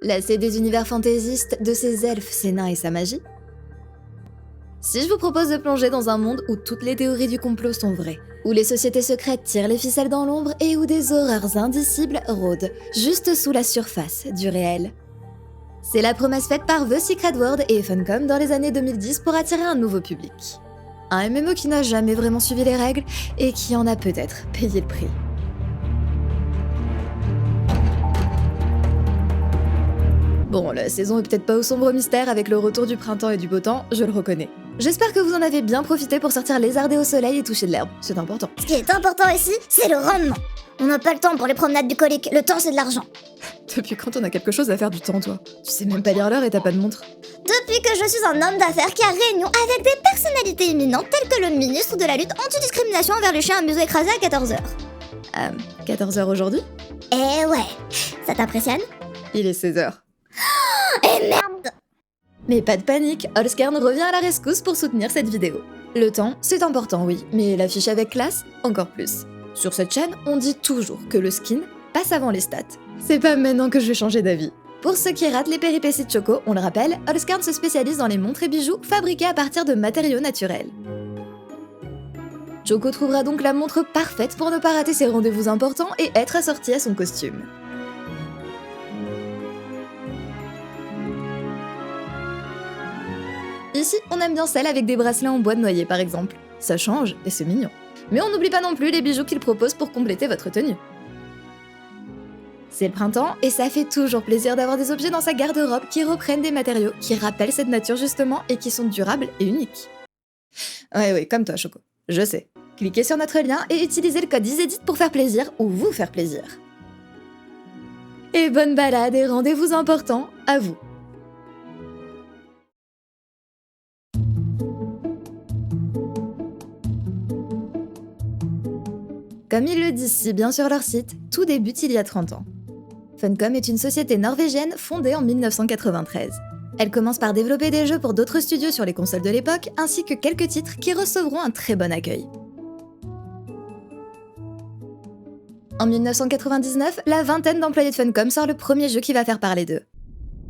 Lassé des univers fantaisistes, de ses elfes, ses nains et sa magie? Si je vous propose de plonger dans un monde où toutes les théories du complot sont vraies, où les sociétés secrètes tirent les ficelles dans l'ombre et où des horreurs indicibles rôdent juste sous la surface du réel. C'est la promesse faite par The Secret World et Funcom dans les années 2010 pour attirer un nouveau public. Un MMO qui n'a jamais vraiment suivi les règles et qui en a peut-être payé le prix. Bon, la saison est peut-être pas au sombre mystère avec le retour du printemps et du beau temps, je le reconnais. J'espère que vous en avez bien profité pour sortir lézarder au soleil et toucher de l'herbe, c'est important. Ce qui est important ici, c'est le rendement. On n'a pas le temps pour les promenades bucoliques, le temps c'est de l'argent. Depuis quand on a quelque chose à faire du temps, toi? Tu sais même pas lire l'heure et t'as pas de montre. Depuis que je suis un homme d'affaires qui a réunion avec des personnalités éminentes telles que le ministre de la lutte anti-discrimination envers les chiens à museau écrasé à 14h. 14h aujourd'hui? Eh ouais, ça t'impressionne? Il est 16h. Et merde! Mais pas de panique, Allscairn revient à la rescousse pour soutenir cette vidéo. Le temps, c'est important oui, mais l'affiche avec classe, encore plus. Sur cette chaîne, on dit toujours que le skin passe avant les stats. C'est pas maintenant que je vais changer d'avis. Pour ceux qui ratent les péripéties de Choco, on le rappelle, Allscairn se spécialise dans les montres et bijoux fabriqués à partir de matériaux naturels. Choco trouvera donc la montre parfaite pour ne pas rater ses rendez-vous importants et être assortie à son costume. Ici, on aime bien celle avec des bracelets en bois de noyer par exemple. Ça change et c'est mignon. Mais on n'oublie pas non plus les bijoux qu'il propose pour compléter votre tenue. C'est le printemps et ça fait toujours plaisir d'avoir des objets dans sa garde-robe qui reprennent des matériaux qui rappellent cette nature justement et qui sont durables et uniques. Oui, comme toi Choco, je sais. Cliquez sur notre lien et utilisez le code ISEDIT pour faire plaisir ou vous faire plaisir. Et bonne balade et rendez-vous importants à vous. Comme ils le disent si bien sur leur site, tout débute il y a 30 ans. Funcom est une société norvégienne fondée en 1993. Elle commence par développer des jeux pour d'autres studios sur les consoles de l'époque, ainsi que quelques titres qui recevront un très bon accueil. En 1999, la vingtaine d'employés de Funcom sort le premier jeu qui va faire parler d'eux.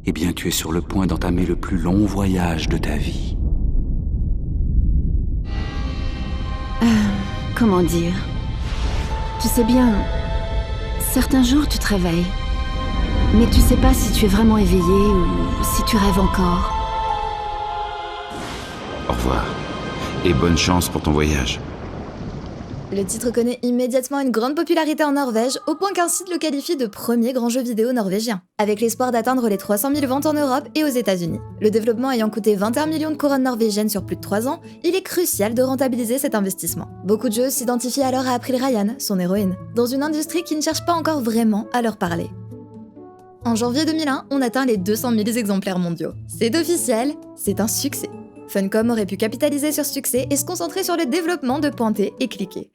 Eh bien, tu es sur le point d'entamer le plus long voyage de ta vie. Comment dire? Tu sais bien, certains jours tu te réveilles, mais tu sais pas si tu es vraiment éveillé ou si tu rêves encore. Au revoir, et bonne chance pour ton voyage. Le titre connaît immédiatement une grande popularité en Norvège, au point qu'un site le qualifie de premier grand jeu vidéo norvégien, avec l'espoir d'atteindre les 300 000 ventes en Europe et aux États-Unis. Le développement ayant coûté 21 millions de couronnes norvégiennes sur plus de 3 ans, il est crucial de rentabiliser cet investissement. Beaucoup de jeux s'identifient alors à April Ryan, son héroïne, dans une industrie qui ne cherche pas encore vraiment à leur parler. En janvier 2001, on atteint les 200 000 exemplaires mondiaux. C'est officiel, c'est un succès. Funcom aurait pu capitaliser sur ce succès et se concentrer sur le développement de pointer et cliquer.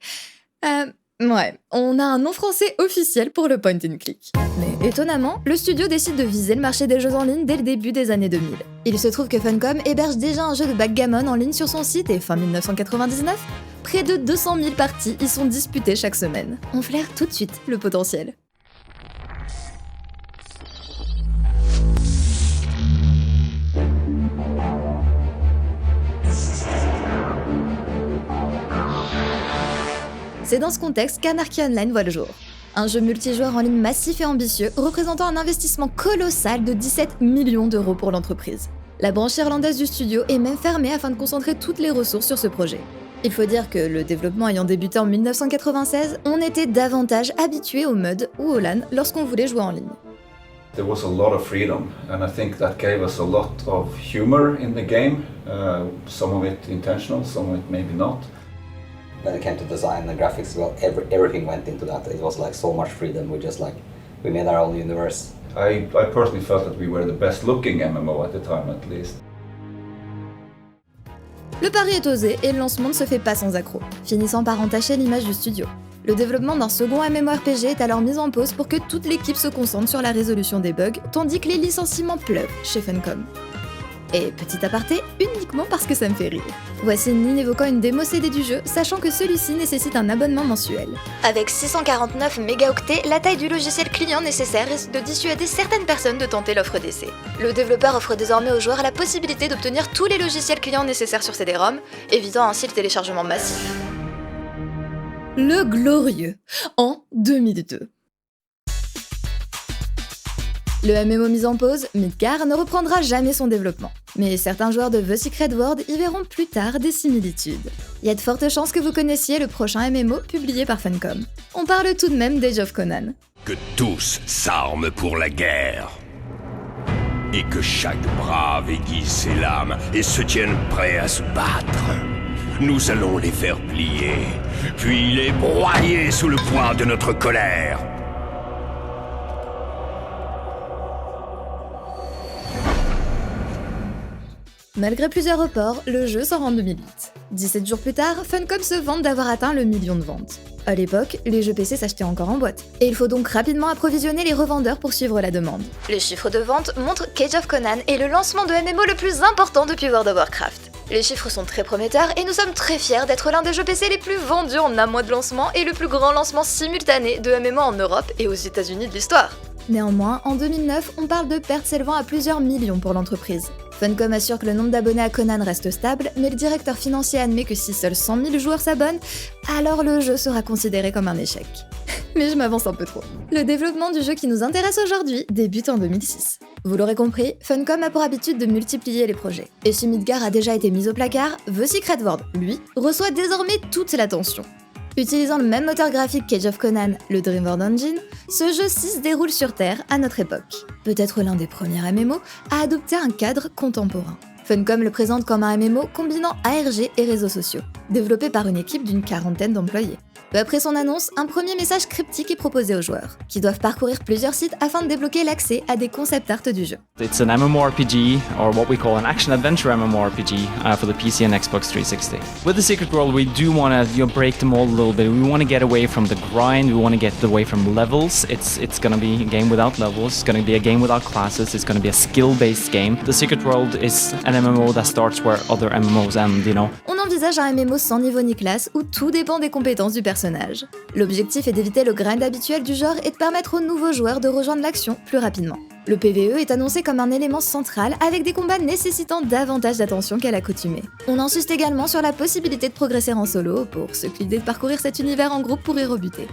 Ouais, on a un nom français officiel pour le point and click. Mais étonnamment, le studio décide de viser le marché des jeux en ligne dès le début des années 2000. Il se trouve que Funcom héberge déjà un jeu de backgammon en ligne sur son site et fin 1999, près de 200 000 parties y sont disputées chaque semaine. On flaire tout de suite le potentiel. C'est dans ce contexte qu'Anarchy Online voit le jour. Un jeu multijoueur en ligne massif et ambitieux, représentant un investissement colossal de 17 millions d'euros pour l'entreprise. La branche irlandaise du studio est même fermée afin de concentrer toutes les ressources sur ce projet. Il faut dire que le développement ayant débuté en 1996, on était davantage habitué au MUD ou au LAN lorsqu'on voulait jouer en ligne. There was a lot of freedom, and I think that gave us a lot of humor in the game. Some of it intentional, some of it maybe not. When it came to design and graphics, well, everything went into that. It was like so much freedom. We made our own universe. I personally felt that we were the best looking MMO at the time, at least. Le pari est osé et le lancement ne se fait pas sans accroc, finissant par entacher l'image du studio. Le développement d'un second MMORPG est alors mis en pause pour que toute l'équipe se concentre sur la résolution des bugs, tandis que les licenciements pleuvent chez Funcom. Et petit aparté, uniquement parce que ça me fait rire. Voici Nin évoquant une démo CD du jeu, sachant que celui-ci nécessite un abonnement mensuel. Avec 649 mégaoctets, la taille du logiciel client nécessaire risque de dissuader certaines personnes de tenter l'offre d'essai. Le développeur offre désormais aux joueurs la possibilité d'obtenir tous les logiciels clients nécessaires sur CD-ROM, évitant ainsi le téléchargement massif. Le glorieux, en 2002. Le MMO mis en pause, Midgar, ne reprendra jamais son développement. Mais certains joueurs de The Secret World y verront plus tard des similitudes. Il y a de fortes chances que vous connaissiez le prochain MMO publié par Funcom. On parle tout de même d'Age of Conan. Que tous s'arment pour la guerre. Et que chaque brave aiguise ses lames et se tienne prêt à se battre. Nous allons les faire plier, puis les broyer sous le poids de notre colère. Malgré plusieurs reports, le jeu sort en 2008. 17 jours plus tard, Funcom se vante d'avoir atteint le 1 million de ventes. À l'époque, les jeux PC s'achetaient encore en boîte, et il faut donc rapidement approvisionner les revendeurs pour suivre la demande. Les chiffres de vente montrent qu'Age of Conan est le lancement de MMO le plus important depuis World of Warcraft. Les chiffres sont très prometteurs et nous sommes très fiers d'être l'un des jeux PC les plus vendus en un mois de lancement et le plus grand lancement simultané de MMO en Europe et aux États-Unis de l'histoire. Néanmoins, en 2009, on parle de pertes s'élevant à plusieurs millions pour l'entreprise. Funcom assure que le nombre d'abonnés à Conan reste stable, mais le directeur financier admet que si seuls 100 000 joueurs s'abonnent, alors le jeu sera considéré comme un échec. Mais je m'avance un peu trop. Le développement du jeu qui nous intéresse aujourd'hui débute en 2006. Vous l'aurez compris, Funcom a pour habitude de multiplier les projets. Et si Midgar a déjà été mis au placard, The Secret World, lui, reçoit désormais toute l'attention. Utilisant le même moteur graphique qu'Age of Conan, le Dreamworld Engine, ce jeu-ci se déroule sur Terre à notre époque. Peut-être l'un des premiers MMO à adopter un cadre contemporain. Funcom le présente comme un MMO combinant ARG et réseaux sociaux, développé par une équipe d'une 40aine d'employés. Peu après son annonce, un premier message cryptique est proposé aux joueurs, qui doivent parcourir plusieurs sites afin de débloquer l'accès à des concept art du jeu. It's an MMORPG, or what we call an action-adventure MMORPG, for the PC and Xbox 360. With The Secret World, we do want to break the mold a little bit. We want to get away from the grind, we want to get away from levels. It's going to be a game without levels, it's going to be a game without classes, it's going to be a skill-based game. The Secret World is an MMO that starts where other MMOs end, you know. On envisage un MMO sans niveau ni classe, où tout dépend des compétences du personnage. L'objectif est d'éviter le grind habituel du genre et de permettre aux nouveaux joueurs de rejoindre l'action plus rapidement. Le PvE est annoncé comme un élément central avec des combats nécessitant davantage d'attention qu'à l'accoutumée. On insiste également sur la possibilité de progresser en solo pour ceux qui l'idée de parcourir cet univers en groupe pourrait rebuter.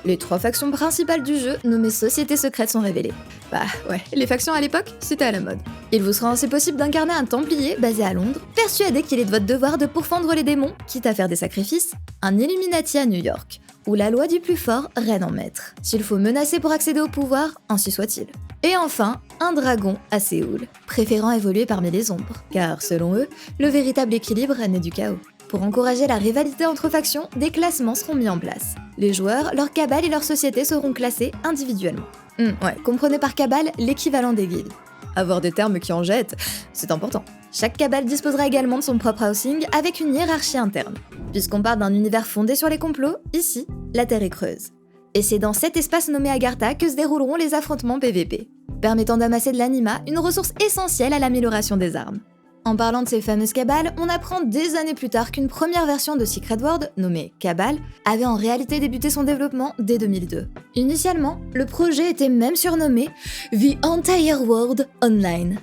Les 3 factions principales du jeu, nommées Sociétés secrètes, sont révélées. Bah ouais, les factions à l'époque, c'était à la mode. Il vous sera ainsi possible d'incarner un Templier basé à Londres, persuadé qu'il est de votre devoir de pourfendre les démons, quitte à faire des sacrifices, un Illuminati à New York, où la loi du plus fort règne en maître. S'il faut menacer pour accéder au pouvoir, ainsi soit-il. Et enfin, un dragon à Séoul, préférant évoluer parmi les ombres, car selon eux, le véritable équilibre naît du chaos. Pour encourager la rivalité entre factions, des classements seront mis en place. Les joueurs, leurs cabales et leurs sociétés seront classés individuellement. Ouais, comprenez par cabale l'équivalent des guildes. Avoir des termes qui en jettent, c'est important. Chaque cabale disposera également de son propre housing avec une hiérarchie interne. Puisqu'on parle d'un univers fondé sur les complots, ici, la Terre est creuse. Et c'est dans cet espace nommé Agartha que se dérouleront les affrontements PVP, permettant d'amasser de l'anima, une ressource essentielle à l'amélioration des armes. En parlant de ces fameuses cabales, on apprend des années plus tard qu'une première version de Secret World, nommée Cabal, avait en réalité débuté son développement dès 2002. Initialement, le projet était même surnommé The Entire World Online.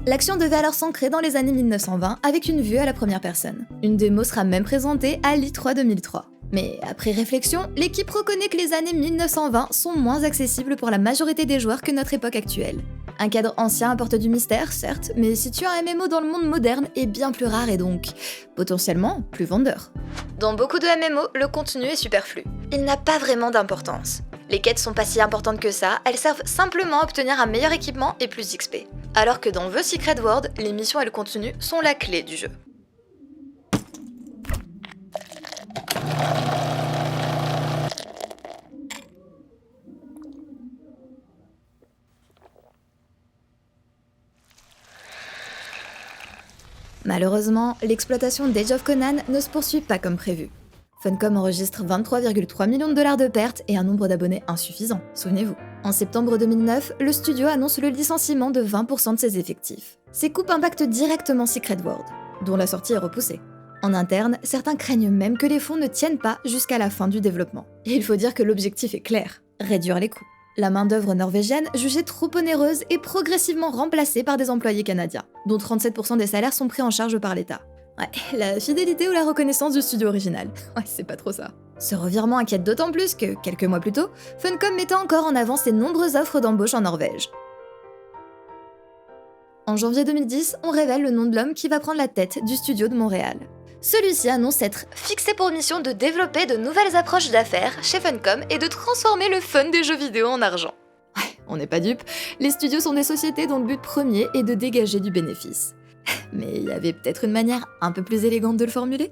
L'action devait alors s'ancrer dans les années 1920 avec une vue à la première personne. Une démo sera même présentée à l'E3 2003. Mais après réflexion, l'équipe reconnaît que les années 1920 sont moins accessibles pour la majorité des joueurs que notre époque actuelle. Un cadre ancien apporte du mystère, certes, mais situer un MMO dans le monde moderne est bien plus rare et donc, potentiellement, plus vendeur. Dans beaucoup de MMO, le contenu est superflu. Il n'a pas vraiment d'importance. Les quêtes sont pas si importantes que ça, elles servent simplement à obtenir un meilleur équipement et plus d'XP. Alors que dans The Secret World, les missions et le contenu sont la clé du jeu. Malheureusement, l'exploitation d'Age of Conan ne se poursuit pas comme prévu. Funcom enregistre 23,3 millions de dollars de pertes et un nombre d'abonnés insuffisant, souvenez-vous. En septembre 2009, le studio annonce le licenciement de 20% de ses effectifs. Ces coupes impactent directement Secret World, dont la sortie est repoussée. En interne, certains craignent même que les fonds ne tiennent pas jusqu'à la fin du développement. Et il faut dire que l'objectif est clair, réduire les coûts. La main-d'œuvre norvégienne, jugée trop onéreuse, est progressivement remplacée par des employés canadiens, dont 37% des salaires sont pris en charge par l'État. Ouais, la fidélité ou la reconnaissance du studio original. Ouais, c'est pas trop ça. Ce revirement inquiète d'autant plus que, quelques mois plus tôt, Funcom mettait encore en avant ses nombreuses offres d'embauche en Norvège. En janvier 2010, on révèle le nom de l'homme qui va prendre la tête du studio de Montréal. Celui-ci annonce être fixé pour mission de développer de nouvelles approches d'affaires chez Funcom et de transformer le fun des jeux vidéo en argent. Ouais, on n'est pas dupes, les studios sont des sociétés dont le but premier est de dégager du bénéfice. Mais il y avait peut-être une manière un peu plus élégante de le formuler ?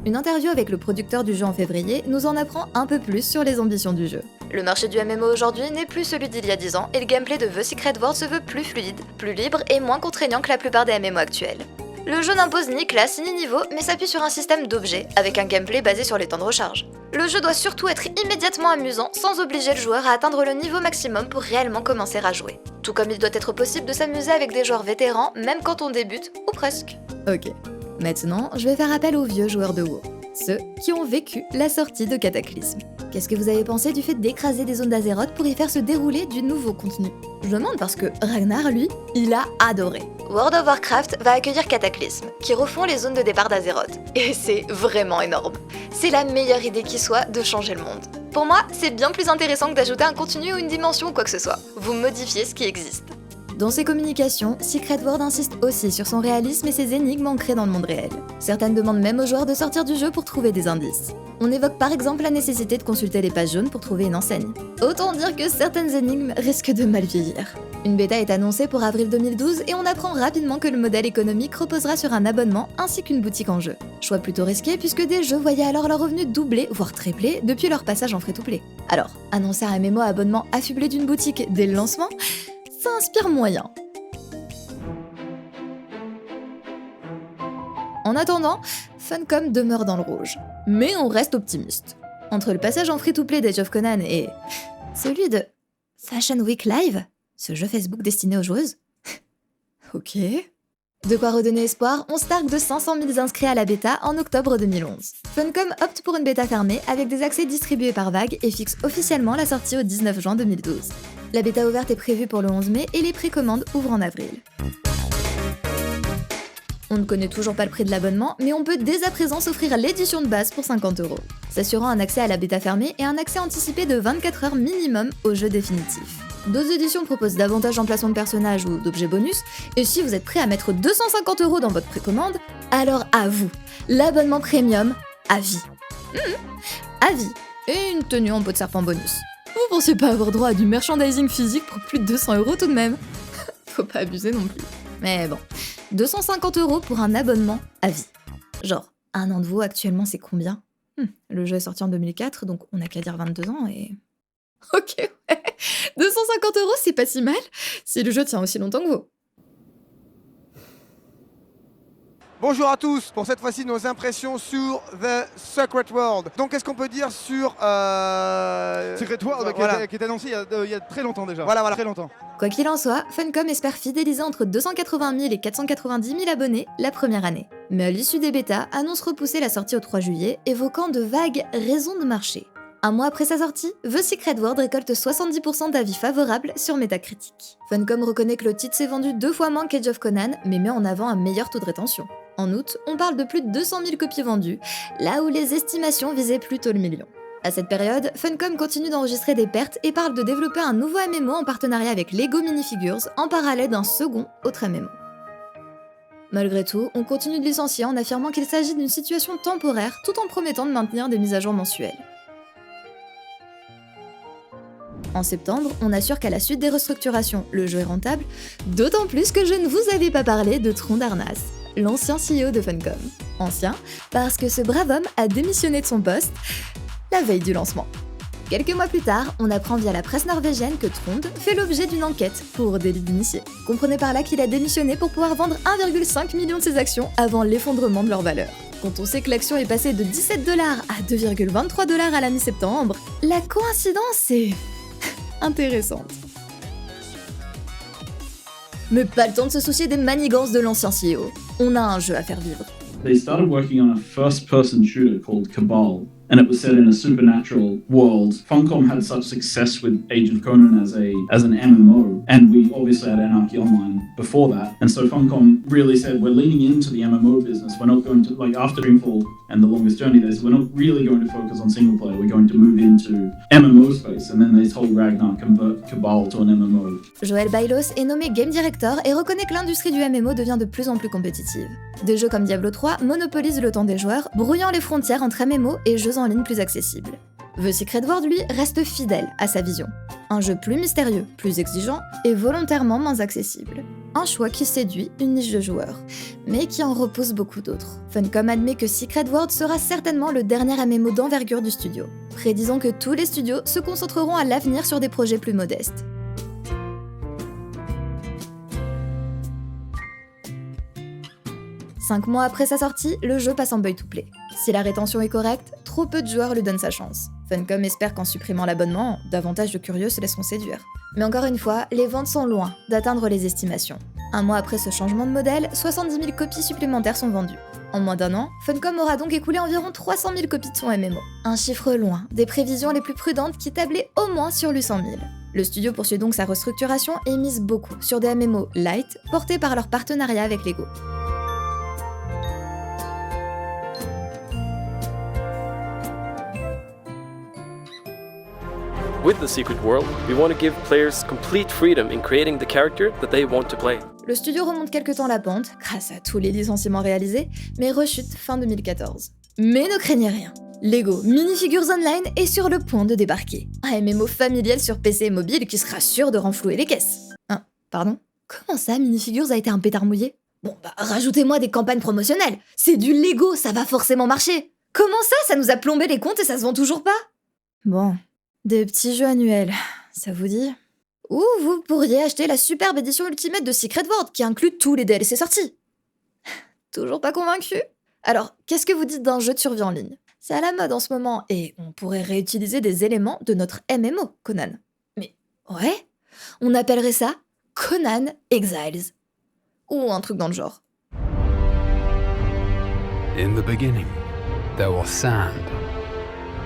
Une interview avec le producteur du jeu en février nous en apprend un peu plus sur les ambitions du jeu. Le marché du MMO aujourd'hui n'est plus celui d'il y a 10 ans et le gameplay de The Secret World se veut plus fluide, plus libre et moins contraignant que la plupart des MMO actuels. Le jeu n'impose ni classe ni niveau, mais s'appuie sur un système d'objets, avec un gameplay basé sur les temps de recharge. Le jeu doit surtout être immédiatement amusant, sans obliger le joueur à atteindre le niveau maximum pour réellement commencer à jouer. Tout comme il doit être possible de s'amuser avec des joueurs vétérans, même quand on débute, ou presque. Ok, maintenant, je vais faire appel aux vieux joueurs de WoW, ceux qui ont vécu la sortie de Cataclysme. Qu'est-ce que vous avez pensé du fait d'écraser des zones d'Azeroth pour y faire se dérouler du nouveau contenu ? Je demande parce que Ragnar, lui, il a adoré. World of Warcraft va accueillir Cataclysme, qui refont les zones de départ d'Azeroth. Et c'est vraiment énorme. C'est la meilleure idée qui soit de changer le monde. Pour moi, c'est bien plus intéressant que d'ajouter un contenu ou une dimension ou quoi que ce soit. Vous modifiez ce qui existe. Dans ses communications, Secret World insiste aussi sur son réalisme et ses énigmes ancrées dans le monde réel. Certaines demandent même aux joueurs de sortir du jeu pour trouver des indices. On évoque par exemple la nécessité de consulter les pages jaunes pour trouver une enseigne. Autant dire que certaines énigmes risquent de mal vieillir. Une bêta est annoncée pour avril 2012 et on apprend rapidement que le modèle économique reposera sur un abonnement ainsi qu'une boutique en jeu. Choix plutôt risqué puisque des jeux voyaient alors leurs revenus doubler, voire tripler, depuis leur passage en free-to-play. Alors, annoncer un MMO à abonnement affublé d'une boutique dès le lancement, ça inspire moyen. En attendant, Funcom demeure dans le rouge. Mais on reste optimiste. Entre le passage en free-to-play d'Age of Conan et celui de Fashion Week Live, ce jeu Facebook destiné aux joueuses. Ok. De quoi redonner espoir, on se targue de 500 000 inscrits à la bêta en octobre 2011. Funcom opte pour une bêta fermée avec des accès distribués par vague et fixe officiellement la sortie au 19 juin 2012. La bêta ouverte est prévue pour le 11 mai et les précommandes ouvrent en avril. On ne connaît toujours pas le prix de l'abonnement, mais on peut dès à présent s'offrir l'édition de base pour 50 €, s'assurant un accès à la bêta fermée et un accès anticipé de 24 heures minimum au jeu définitif. D'autres éditions proposent davantage d'emplacements de personnages ou d'objets bonus, et si vous êtes prêt à mettre 250 € dans votre précommande, alors à vous, l'abonnement premium à vie. À vie, et une tenue en peau de serpent bonus. Vous pensez pas avoir droit à du merchandising physique pour plus de 200 € tout de même? Faut pas abuser non plus. Mais bon, 250 € pour un abonnement à vie. Genre, un an de WoW actuellement c'est combien? Le jeu est sorti en 2004, donc on a qu'à dire 22 ans et... Ok, ouais. 250 € c'est pas si mal, si le jeu tient aussi longtemps que WoW. Bonjour à tous, pour cette fois-ci nos impressions sur The Secret World. Donc qu'est-ce qu'on peut dire sur... Secret World qui est annoncé il y a très longtemps déjà. Voilà. Très longtemps. Quoi qu'il en soit, Funcom espère fidéliser entre 280 000 et 490 000 abonnés la première année. Mais à l'issue des bêtas, annonce repousser la sortie au 3 juillet, évoquant de vagues raisons de marché. Un mois après sa sortie, The Secret World récolte 70% d'avis favorables sur Metacritic. Funcom reconnaît que le titre s'est vendu 2 fois moins qu'Age of Conan, mais met en avant un meilleur taux de rétention. En août, on parle de plus de 200 000 copies vendues, là où les estimations visaient plutôt le million. À cette période, Funcom continue d'enregistrer des pertes et parle de développer un nouveau MMO en partenariat avec Lego Minifigures, en parallèle d'un second autre MMO. Malgré tout, on continue de licencier en affirmant qu'il s'agit d'une situation temporaire, tout en promettant de maintenir des mises à jour mensuelles. En septembre, on assure qu'à la suite des restructurations, le jeu est rentable, d'autant plus que je ne vous avais pas parlé de Trond Arnas, l'ancien CEO de Funcom. Ancien, parce que ce brave homme a démissionné de son poste la veille du lancement. Quelques mois plus tard, on apprend via la presse norvégienne que Trond fait l'objet d'une enquête pour délit d'initié. Comprenez par là qu'il a démissionné pour pouvoir vendre 1,5 million de ses actions avant l'effondrement de leur valeur. Quand on sait que l'action est passée de 17 $ à 2,23 $ à la mi-septembre, la coïncidence est intéressante. Mais pas le temps de se soucier des manigances de l'ancien CEO. On a un jeu à faire vivre. They started working on a first-person shooter called Cabal, and it was set in a supernatural world. Funcom had such success with Age of Conan as an MMO, and we obviously had Anarchy Online before that. And so Funcom really said, we're leaning into the MMO business. We're not going to, like after Dreamfall and The Longest Journey, they said, we're not really going to focus on single player. We're going to move into MMO space. And then they told Ragnar convert Cabal to an MMO. Joël Bailos est nommé Game Director et reconnaît que l'industrie du MMO devient de plus en plus compétitive. Des jeux comme Diablo 3 monopolisent le temps des joueurs, brouillant les frontières entre MMO et jeux en ligne plus accessibles. The Secret World, lui, reste fidèle à sa vision. Un jeu plus mystérieux, plus exigeant et volontairement moins accessible. Un choix qui séduit une niche de joueurs, mais qui en repousse beaucoup d'autres. Funcom admet que Secret World sera certainement le dernier MMO d'envergure du studio, prédisant que tous les studios se concentreront à l'avenir sur des projets plus modestes. Cinq mois après sa sortie, le jeu passe en buy-to-play. Si la rétention est correcte, trop peu de joueurs lui donnent sa chance. Funcom espère qu'en supprimant l'abonnement, davantage de curieux se laisseront séduire. Mais encore une fois, les ventes sont loin d'atteindre les estimations. Un mois après ce changement de modèle, 70 000 copies supplémentaires sont vendues. En moins d'un an, Funcom aura donc écoulé environ 300 000 copies de son MMO. Un chiffre loin des prévisions les plus prudentes qui tablaient au moins sur le 100 000. Le studio poursuit donc sa restructuration et mise beaucoup sur des MMO light portés par leur partenariat avec Lego. With The Secret World, we want to give players complete freedom in creating the character that they want to play. Le studio remonte quelque temps la pente, grâce à tous les licenciements réalisés, mais rechute fin 2014. Mais ne craignez rien, Lego Minifigures Online est sur le point de débarquer. Un MMO familial sur PC et mobile qui sera sûr de renflouer les caisses. Hein, pardon ? Comment ça, Minifigures a été un pétard mouillé ? Bon bah, rajoutez-moi des campagnes promotionnelles. C'est du Lego, ça va forcément marcher. Comment ça nous a plombé les comptes et ça se vend toujours pas ? Bon... Des petits jeux annuels, ça vous dit ? Ou vous pourriez acheter la superbe édition Ultimate de Secret World qui inclut tous les DLC sortis. Toujours pas convaincu ? Alors, qu'est-ce que vous dites d'un jeu de survie en ligne ? C'est à la mode en ce moment et on pourrait réutiliser des éléments de notre MMO, Conan. Mais ouais, on appellerait ça Conan Exiles. Ou un truc dans le genre. In the beginning, there was sand.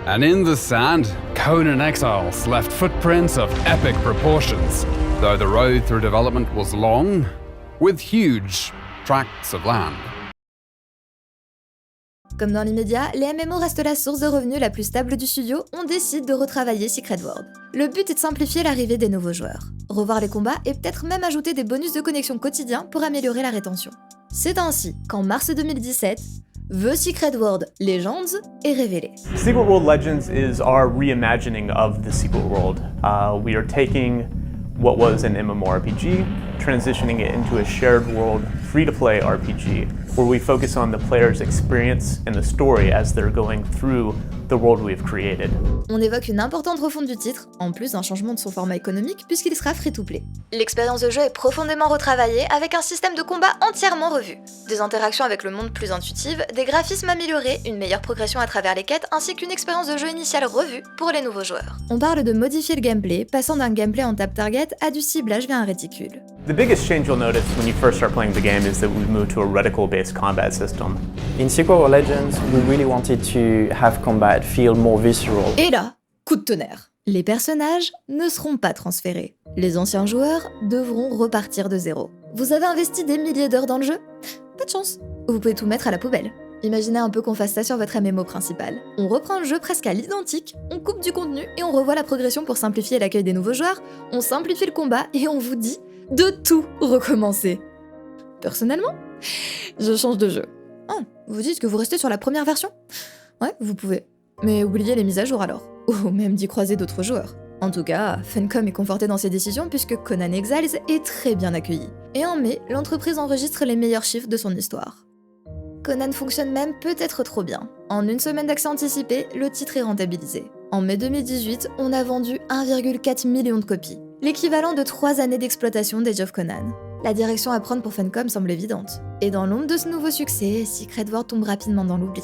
And in the sand, Conan Exiles left footprints of epic proportions, though the road through development was long, with huge tracts of land. Comme dans l'immédiat, les MMO restent la source de revenus la plus stable du studio, on décide de retravailler Secret World. Le but est de simplifier l'arrivée des nouveaux joueurs, revoir les combats et peut-être même ajouter des bonus de connexion quotidiens pour améliorer la rétention. C'est ainsi qu'en mars 2017, The Secret World Legends est révélé. Secret World Legends is our reimagining of the Secret World. We are taking what was an MMORPG, transitioning it into a shared world, free-to-play RPG, where we focus on the player's experience and the story as they're going through the world we've created. On évoque une importante refonte du titre, en plus d'un changement de son format économique puisqu'il sera free-to-play. L'expérience de jeu est profondément retravaillée avec un système de combat entièrement revu, des interactions avec le monde plus intuitives, des graphismes améliorés, une meilleure progression à travers les quêtes ainsi qu'une expérience de jeu initiale revue pour les nouveaux joueurs. On parle de modifier le gameplay, passant d'un gameplay en tap-target à du ciblage via un réticule. The biggest change you'll notice when you first start playing the game is that we've moved to a reticle-based combat system. In Secret World Legends, we really wanted to have combat feel more visceral. Et là, coup de tonnerre. Les personnages ne seront pas transférés. Les anciens joueurs devront repartir de zéro. Vous avez investi des milliers d'heures dans le jeu ? Pas de chance. Vous pouvez tout mettre à la poubelle. Imaginez un peu qu'on fasse ça sur votre MMO principal. On reprend le jeu presque à l'identique, on coupe du contenu et on revoit la progression pour simplifier l'accueil des nouveaux joueurs, on simplifie le combat et on vous dit de tout recommencer. Personnellement, je change de jeu. Oh, vous dites que vous restez sur la première version ? Ouais, vous pouvez. Mais oubliez les mises à jour alors. Ou même d'y croiser d'autres joueurs. En tout cas, Funcom est conforté dans ses décisions puisque Conan Exiles est très bien accueilli. Et en mai, l'entreprise enregistre les meilleurs chiffres de son histoire. Conan fonctionne même peut-être trop bien. En une semaine d'accès anticipé, le titre est rentabilisé. En mai 2018, on a vendu 1,4 million de copies, l'équivalent de 3 années d'exploitation d'Age of Conan. La direction à prendre pour Funcom semble évidente. Et dans l'ombre de ce nouveau succès, Secret World tombe rapidement dans l'oubli.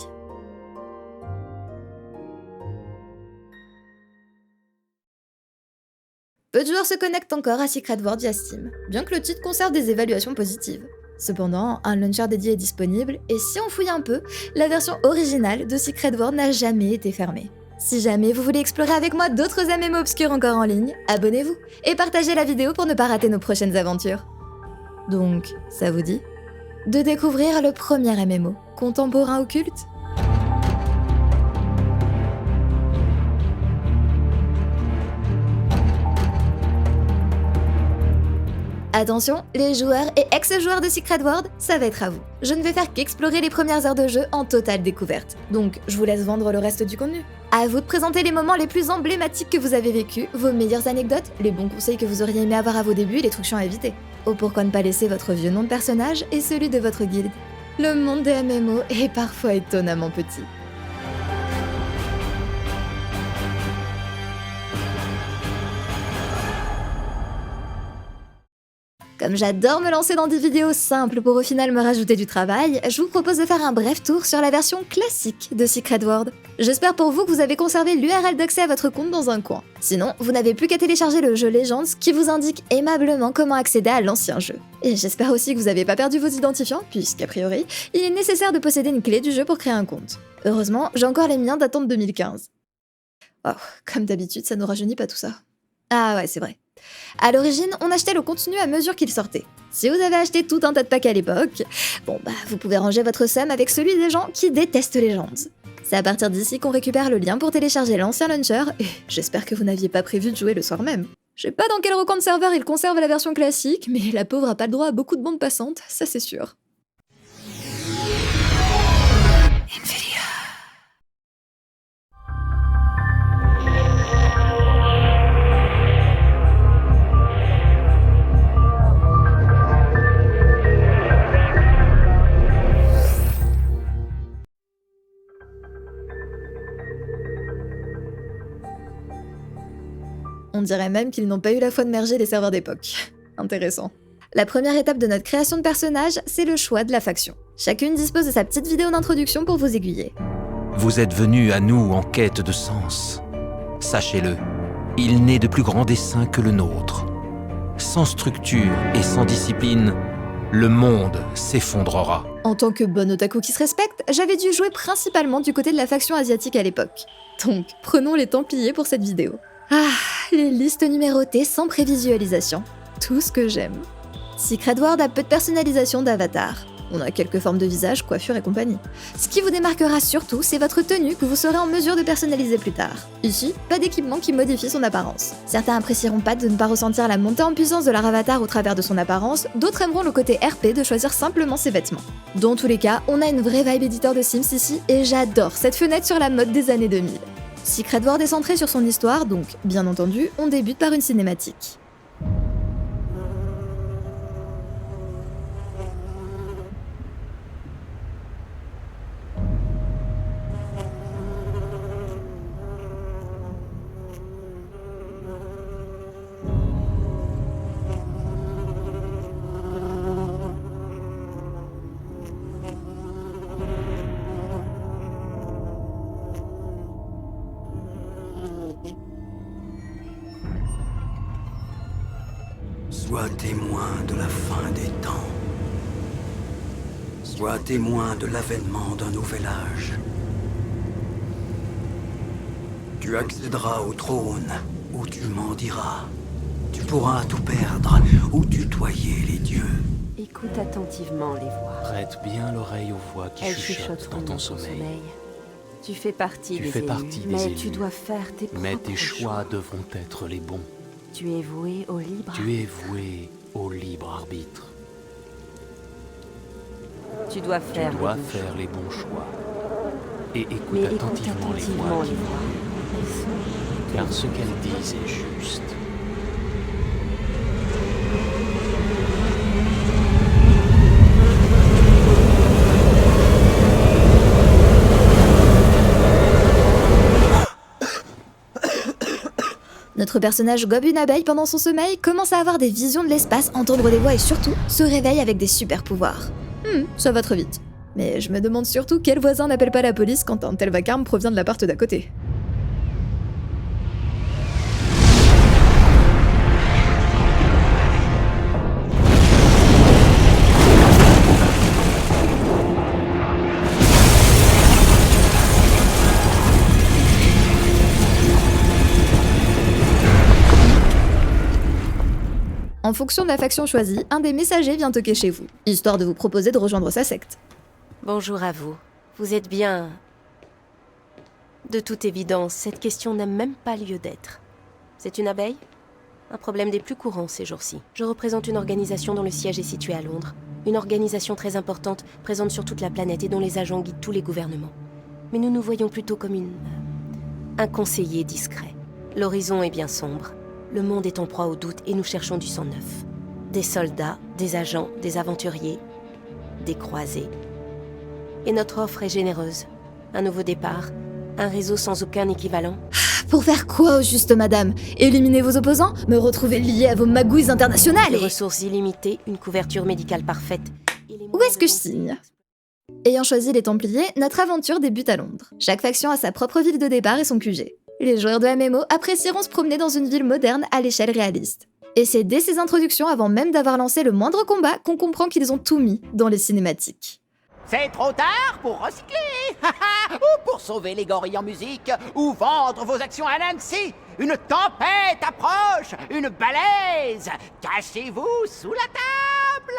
Peu de joueurs se connectent encore à Secret World via Steam, bien que le titre conserve des évaluations positives. Cependant, un launcher dédié est disponible, et si on fouille un peu, la version originale de Secret World n'a jamais été fermée. Si jamais vous voulez explorer avec moi d'autres MMO obscurs encore en ligne, abonnez-vous et partagez la vidéo pour ne pas rater nos prochaines aventures. Donc, ça vous dit de découvrir le premier MMO, contemporain occulte? Attention, les joueurs et ex-joueurs de Secret World, ça va être à vous. Je ne vais faire qu'explorer les premières heures de jeu en totale découverte, donc je vous laisse vendre le reste du contenu. À vous de présenter les moments les plus emblématiques que vous avez vécus, vos meilleures anecdotes, les bons conseils que vous auriez aimé avoir à vos débuts et les trucs chiants à éviter. Oh, pourquoi ne pas laisser votre vieux nom de personnage et celui de votre guilde. Le monde des MMO est parfois étonnamment petit. Comme j'adore me lancer dans des vidéos simples pour au final me rajouter du travail, je vous propose de faire un bref tour sur la version classique de Secret World. J'espère pour vous que vous avez conservé l'URL d'accès à votre compte dans un coin. Sinon, vous n'avez plus qu'à télécharger le jeu Legends qui vous indique aimablement comment accéder à l'ancien jeu. Et j'espère aussi que vous n'avez pas perdu vos identifiants, puisqu'a priori, il est nécessaire de posséder une clé du jeu pour créer un compte. Heureusement, j'ai encore les miens datant de 2015. Oh, comme d'habitude, ça ne rajeunit pas tout ça. Ah ouais, c'est vrai. À l'origine, on achetait le contenu à mesure qu'il sortait. Si vous avez acheté tout un tas de packs à l'époque, vous pouvez ranger votre somme avec celui des gens qui détestent Legends. C'est à partir d'ici qu'on récupère le lien pour télécharger l'ancien launcher, et j'espère que vous n'aviez pas prévu de jouer le soir même. Je sais pas dans quel recoin de serveur il conserve la version classique, mais la pauvre a pas le droit à beaucoup de bandes passantes, ça c'est sûr. On dirait même qu'ils n'ont pas eu la foi de merger les serveurs d'époque. Intéressant. La première étape de notre création de personnage, c'est le choix de la faction. Chacune dispose de sa petite vidéo d'introduction pour vous aiguiller. Vous êtes venus à nous en quête de sens. Sachez-le, il n'est de plus grand dessein que le nôtre. Sans structure et sans discipline, le monde s'effondrera. En tant que bonne otaku qui se respecte, j'avais dû jouer principalement du côté de la faction asiatique à l'époque. Donc, prenons les Templiers pour cette vidéo. Ah, les listes numérotées sans prévisualisation. Tout ce que j'aime. Secret World a peu de personnalisation d'avatar. On a quelques formes de visage, coiffure et compagnie. Ce qui vous démarquera surtout, c'est votre tenue que vous serez en mesure de personnaliser plus tard. Ici, pas d'équipement qui modifie son apparence. Certains apprécieront pas de ne pas ressentir la montée en puissance de leur avatar au travers de son apparence, d'autres aimeront le côté RP de choisir simplement ses vêtements. Dans tous les cas, on a une vraie vibe éditeur de Sims ici, et j'adore cette fenêtre sur la mode des années 2000. Secret World est centré sur son histoire, donc, bien entendu, on débute par une cinématique. Sois témoin de la fin des temps. Sois témoin de l'avènement d'un nouvel âge. Tu accéderas au trône où tu mendiras. Tu pourras tout perdre ou tutoyer les dieux. Écoute attentivement les voix. Prête bien l'oreille aux voix qui chuchotent dans ton sommeil. Tu fais partie des élus, mais tu dois faire tes propres choix. Mais tes choix devront être les bons. Tu es voué au libre. Tu es voué au libre arbitre. Tu dois faire les bons choix. Et écoute attentivement les voix. Car ce qu'elles disent est juste. Notre personnage gobe une abeille pendant son sommeil, commence à avoir des visions de l'espace, entendre des voix et surtout, se réveille avec des super pouvoirs. Ça va trop vite. Mais je me demande surtout quel voisin n'appelle pas la police quand un tel vacarme provient de l'appart d'à côté. En fonction de la faction choisie, un des messagers vient toquer chez vous, histoire de vous proposer de rejoindre sa secte. Bonjour à vous. Vous êtes bien... De toute évidence, cette question n'a même pas lieu d'être. C'est une abeille ? Un problème des plus courants ces jours-ci. Je représente une organisation dont le siège est situé à Londres. Une organisation très importante, présente sur toute la planète et dont les agents guident tous les gouvernements. Mais nous nous voyons plutôt comme un conseiller discret. L'horizon est bien sombre. Le monde est en proie au doute et nous cherchons du sang neuf. Des soldats, des agents, des aventuriers, des croisés. Et notre offre est généreuse. Un nouveau départ, un réseau sans aucun équivalent. Pour faire quoi au juste, madame? Éliminer vos opposants? Me retrouver lié à vos magouilles internationales Des ressources illimitées, une couverture médicale parfaite. Où est-ce que je signe? Ayant choisi les Templiers, notre aventure débute à Londres. Chaque faction a sa propre ville de départ et son QG. Les joueurs de MMO apprécieront se promener dans une ville moderne à l'échelle réaliste. Et c'est dès ces introductions, avant même d'avoir lancé le moindre combat, qu'on comprend qu'ils ont tout mis dans les cinématiques. C'est trop tard pour recycler ou pour sauver les gorilles en musique, ou vendre vos actions à Nancy. Une tempête approche, une balèze. Cachez-vous sous la table.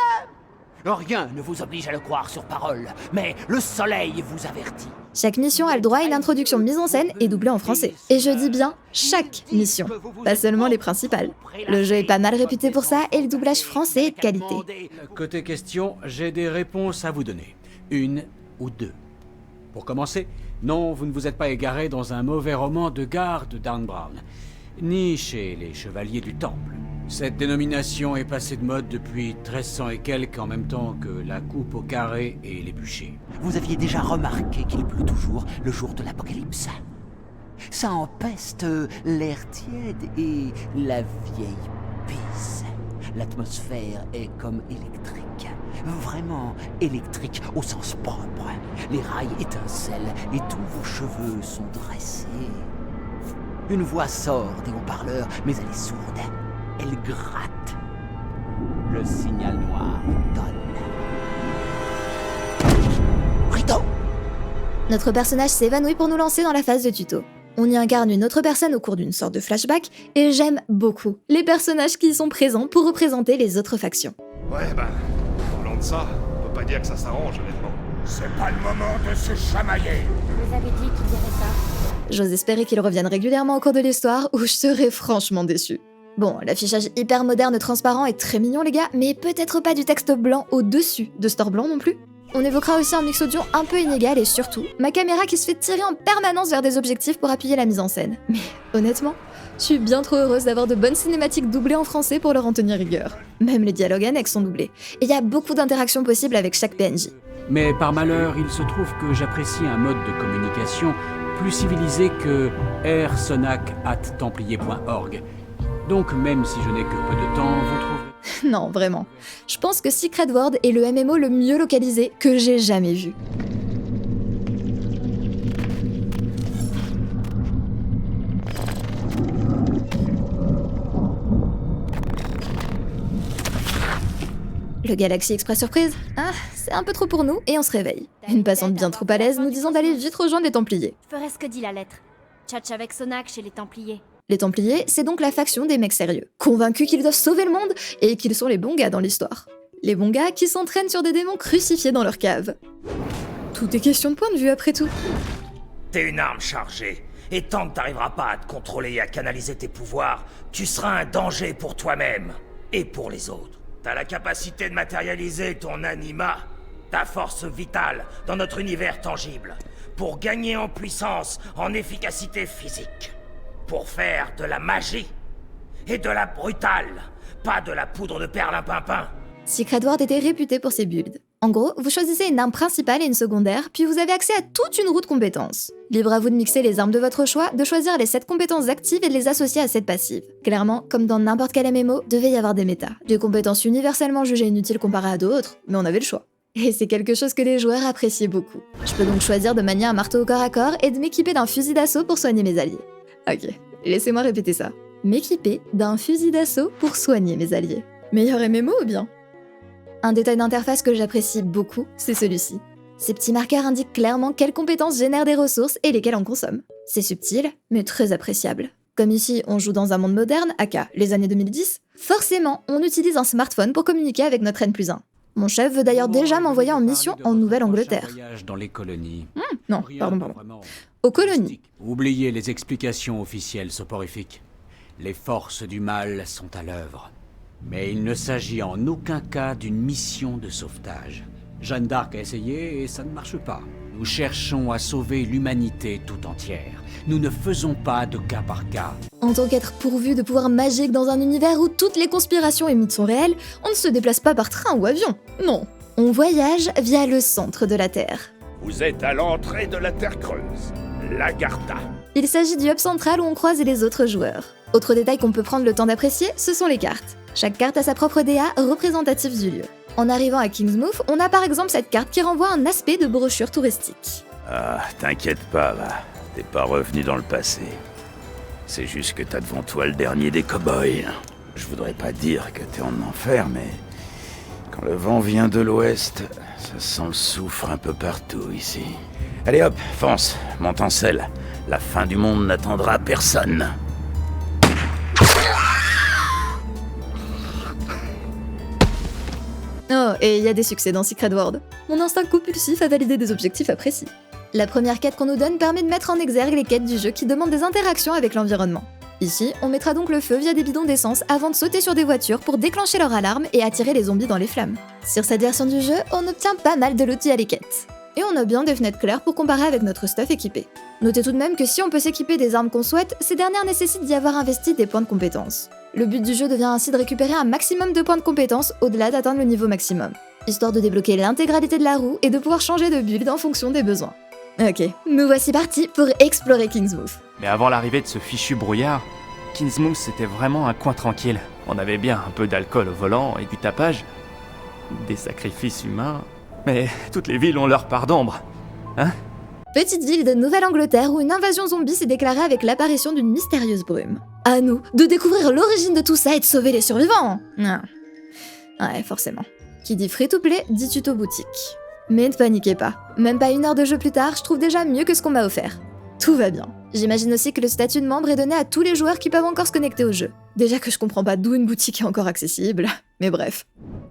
Rien ne vous oblige à le croire sur parole, mais le soleil vous avertit. Chaque mission a le droit à une introduction mise en scène et doublée en français. Et je dis bien chaque mission, pas seulement les principales. Le jeu est pas mal réputé pour ça et le doublage français est de qualité. Côté question, j'ai des réponses à vous donner. Une ou deux. Pour commencer, non, vous ne vous êtes pas égaré dans un mauvais roman de gare de Dan Brown, ni chez les Chevaliers du Temple. Cette dénomination est passée de mode depuis 1300 et quelques, en même temps que la coupe au carré et les bûchers. Vous aviez déjà remarqué qu'il pleut toujours le jour de l'apocalypse. Ça empeste l'air tiède et la vieille pisse. L'atmosphère est comme électrique. Vraiment électrique au sens propre. Les rails étincellent et tous vos cheveux sont dressés. Une voix sort des haut-parleurs, mais elle est sourde. Elle gratte. Le signal noir donne. Rideau! Notre personnage s'évanouit pour nous lancer dans la phase de tuto. On y incarne une autre personne au cours d'une sorte de flashback, et j'aime beaucoup les personnages qui y sont présents pour représenter les autres factions. Ouais, parlons de ça, on peut pas dire que ça s'arrange, honnêtement. C'est pas le moment de se chamailler. Vous avez dit qu'il dirait ça. J'ose espérer qu'ils reviennent régulièrement au cours de l'histoire, ou je serais franchement déçue. Bon, l'affichage hyper moderne transparent est très mignon les gars, mais peut-être pas du texte blanc au-dessus de store blanc non plus. On évoquera aussi un mix audio un peu inégal et surtout, ma caméra qui se fait tirer en permanence vers des objectifs pour appuyer la mise en scène. Mais honnêtement, je suis bien trop heureuse d'avoir de bonnes cinématiques doublées en français pour leur en tenir rigueur. Même les dialogues annexes sont doublés. Et il y a beaucoup d'interactions possibles avec chaque PNJ. Mais par malheur, il se trouve que j'apprécie un mode de communication plus civilisé que rsonac@templier.org. Donc même si je n'ai que peu de temps, vous trouverez... Non, vraiment. Je pense que Secret World est le MMO le mieux localisé que j'ai jamais vu. Le Galaxy Express Surprise? Ah, c'est un peu trop pour nous et on se réveille. Une passante bien trop à l'aise nous disant d'aller vite rejoindre les Templiers. Je ferai ce que dit la lettre. Tchatch avec Sonac chez les Templiers. Les Templiers, c'est donc la faction des mecs sérieux, convaincus qu'ils doivent sauver le monde et qu'ils sont les bons gars dans l'histoire. Les bons gars qui s'entraînent sur des démons crucifiés dans leur cave. Tout est question de point de vue après tout. T'es une arme chargée, et tant que t'arriveras pas à te contrôler et à canaliser tes pouvoirs, tu seras un danger pour toi-même et pour les autres. T'as la capacité de matérialiser ton anima, ta force vitale dans notre univers tangible, pour gagner en puissance, en efficacité physique. Pour faire de la magie et de la brutale, pas de la poudre de perlimpinpin. Secret World était réputé pour ses builds. En gros, vous choisissez une arme principale et une secondaire, puis vous avez accès à toute une roue de compétences. Libre à vous de mixer les armes de votre choix, de choisir les 7 compétences actives et de les associer à cette passive. Clairement, comme dans n'importe quel MMO, devait y avoir des métas. Des compétences universellement jugées inutiles comparées à d'autres, mais on avait le choix. Et c'est quelque chose que les joueurs appréciaient beaucoup. Je peux donc choisir de manier un marteau au corps à corps et de m'équiper d'un fusil d'assaut pour soigner mes alliés. Ok, laissez-moi répéter ça. M'équiper d'un fusil d'assaut pour soigner mes alliés. Meilleur MMO ou bien? Un détail d'interface que j'apprécie beaucoup, c'est celui-ci. Ces petits marqueurs indiquent clairement quelles compétences génèrent des ressources et lesquelles on consomme. C'est subtil, mais très appréciable. Comme ici, on joue dans un monde moderne, aka les années 2010, forcément, on utilise un smartphone pour communiquer avec notre N+1. Mon chef veut d'ailleurs déjà m'envoyer en mission en Nouvelle-Angleterre. Dans les colonies. Non, pardon. Aux colonies. Oubliez les explications officielles soporifiques. Les forces du mal sont à l'œuvre. Mais il ne s'agit en aucun cas d'une mission de sauvetage. Jeanne d'Arc a essayé et ça ne marche pas. Nous cherchons à sauver l'humanité tout entière. Nous ne faisons pas de cas par cas. En tant qu'être pourvu de pouvoirs magiques dans un univers où toutes les conspirations et mythes sont réels, on ne se déplace pas par train ou avion. Non, on voyage via le centre de la Terre. Vous êtes à l'entrée de la Terre creuse, l'Agartha. Il s'agit du hub central où on croise les autres joueurs. Autre détail qu'on peut prendre le temps d'apprécier, ce sont les cartes. Chaque carte a sa propre DA représentative du lieu. En arrivant à Kingsmouth, on a par exemple cette carte qui renvoie un aspect de brochure touristique. Ah, t'inquiète pas, va. T'es pas revenu dans le passé. C'est juste que t'as devant toi le dernier des cow-boys. Je voudrais pas dire que t'es en enfer, mais... quand le vent vient de l'ouest, ça sent le soufre un peu partout ici. Allez hop, fonce, monte en selle. La fin du monde n'attendra personne. Oh, et il y a des succès dans Secret World. Mon instinct compulsif a validé des objectifs appréciés. La première quête qu'on nous donne permet de mettre en exergue les quêtes du jeu qui demandent des interactions avec l'environnement. Ici, on mettra donc le feu via des bidons d'essence avant de sauter sur des voitures pour déclencher leur alarme et attirer les zombies dans les flammes. Sur cette version du jeu, on obtient pas mal de loot à les quêtes. Et on a bien des fenêtres claires pour comparer avec notre stuff équipé. Notez tout de même que si on peut s'équiper des armes qu'on souhaite, ces dernières nécessitent d'y avoir investi des points de compétence. Le but du jeu devient ainsi de récupérer un maximum de points de compétence au-delà d'atteindre le niveau maximum, histoire de débloquer l'intégralité de la roue et de pouvoir changer de build en fonction des besoins. Ok, nous voici partis pour explorer Kingsmouth. Mais avant l'arrivée de ce fichu brouillard, Kingsmouth c'était vraiment un coin tranquille. On avait bien un peu d'alcool au volant et du tapage, des sacrifices humains, mais toutes les villes ont leur part d'ombre, hein? Petite ville de Nouvelle-Angleterre où une invasion zombie s'est déclarée avec l'apparition d'une mystérieuse brume. À nous de découvrir l'origine de tout ça et de sauver les survivants. Ouais, forcément. Qui dit free-to-play dit tuto boutique. Mais ne paniquez pas, même pas 1 heure de jeu plus tard, je trouve déjà mieux que ce qu'on m'a offert. Tout va bien. J'imagine aussi que le statut de membre est donné à tous les joueurs qui peuvent encore se connecter au jeu. Déjà que je comprends pas d'où une boutique est encore accessible, mais bref.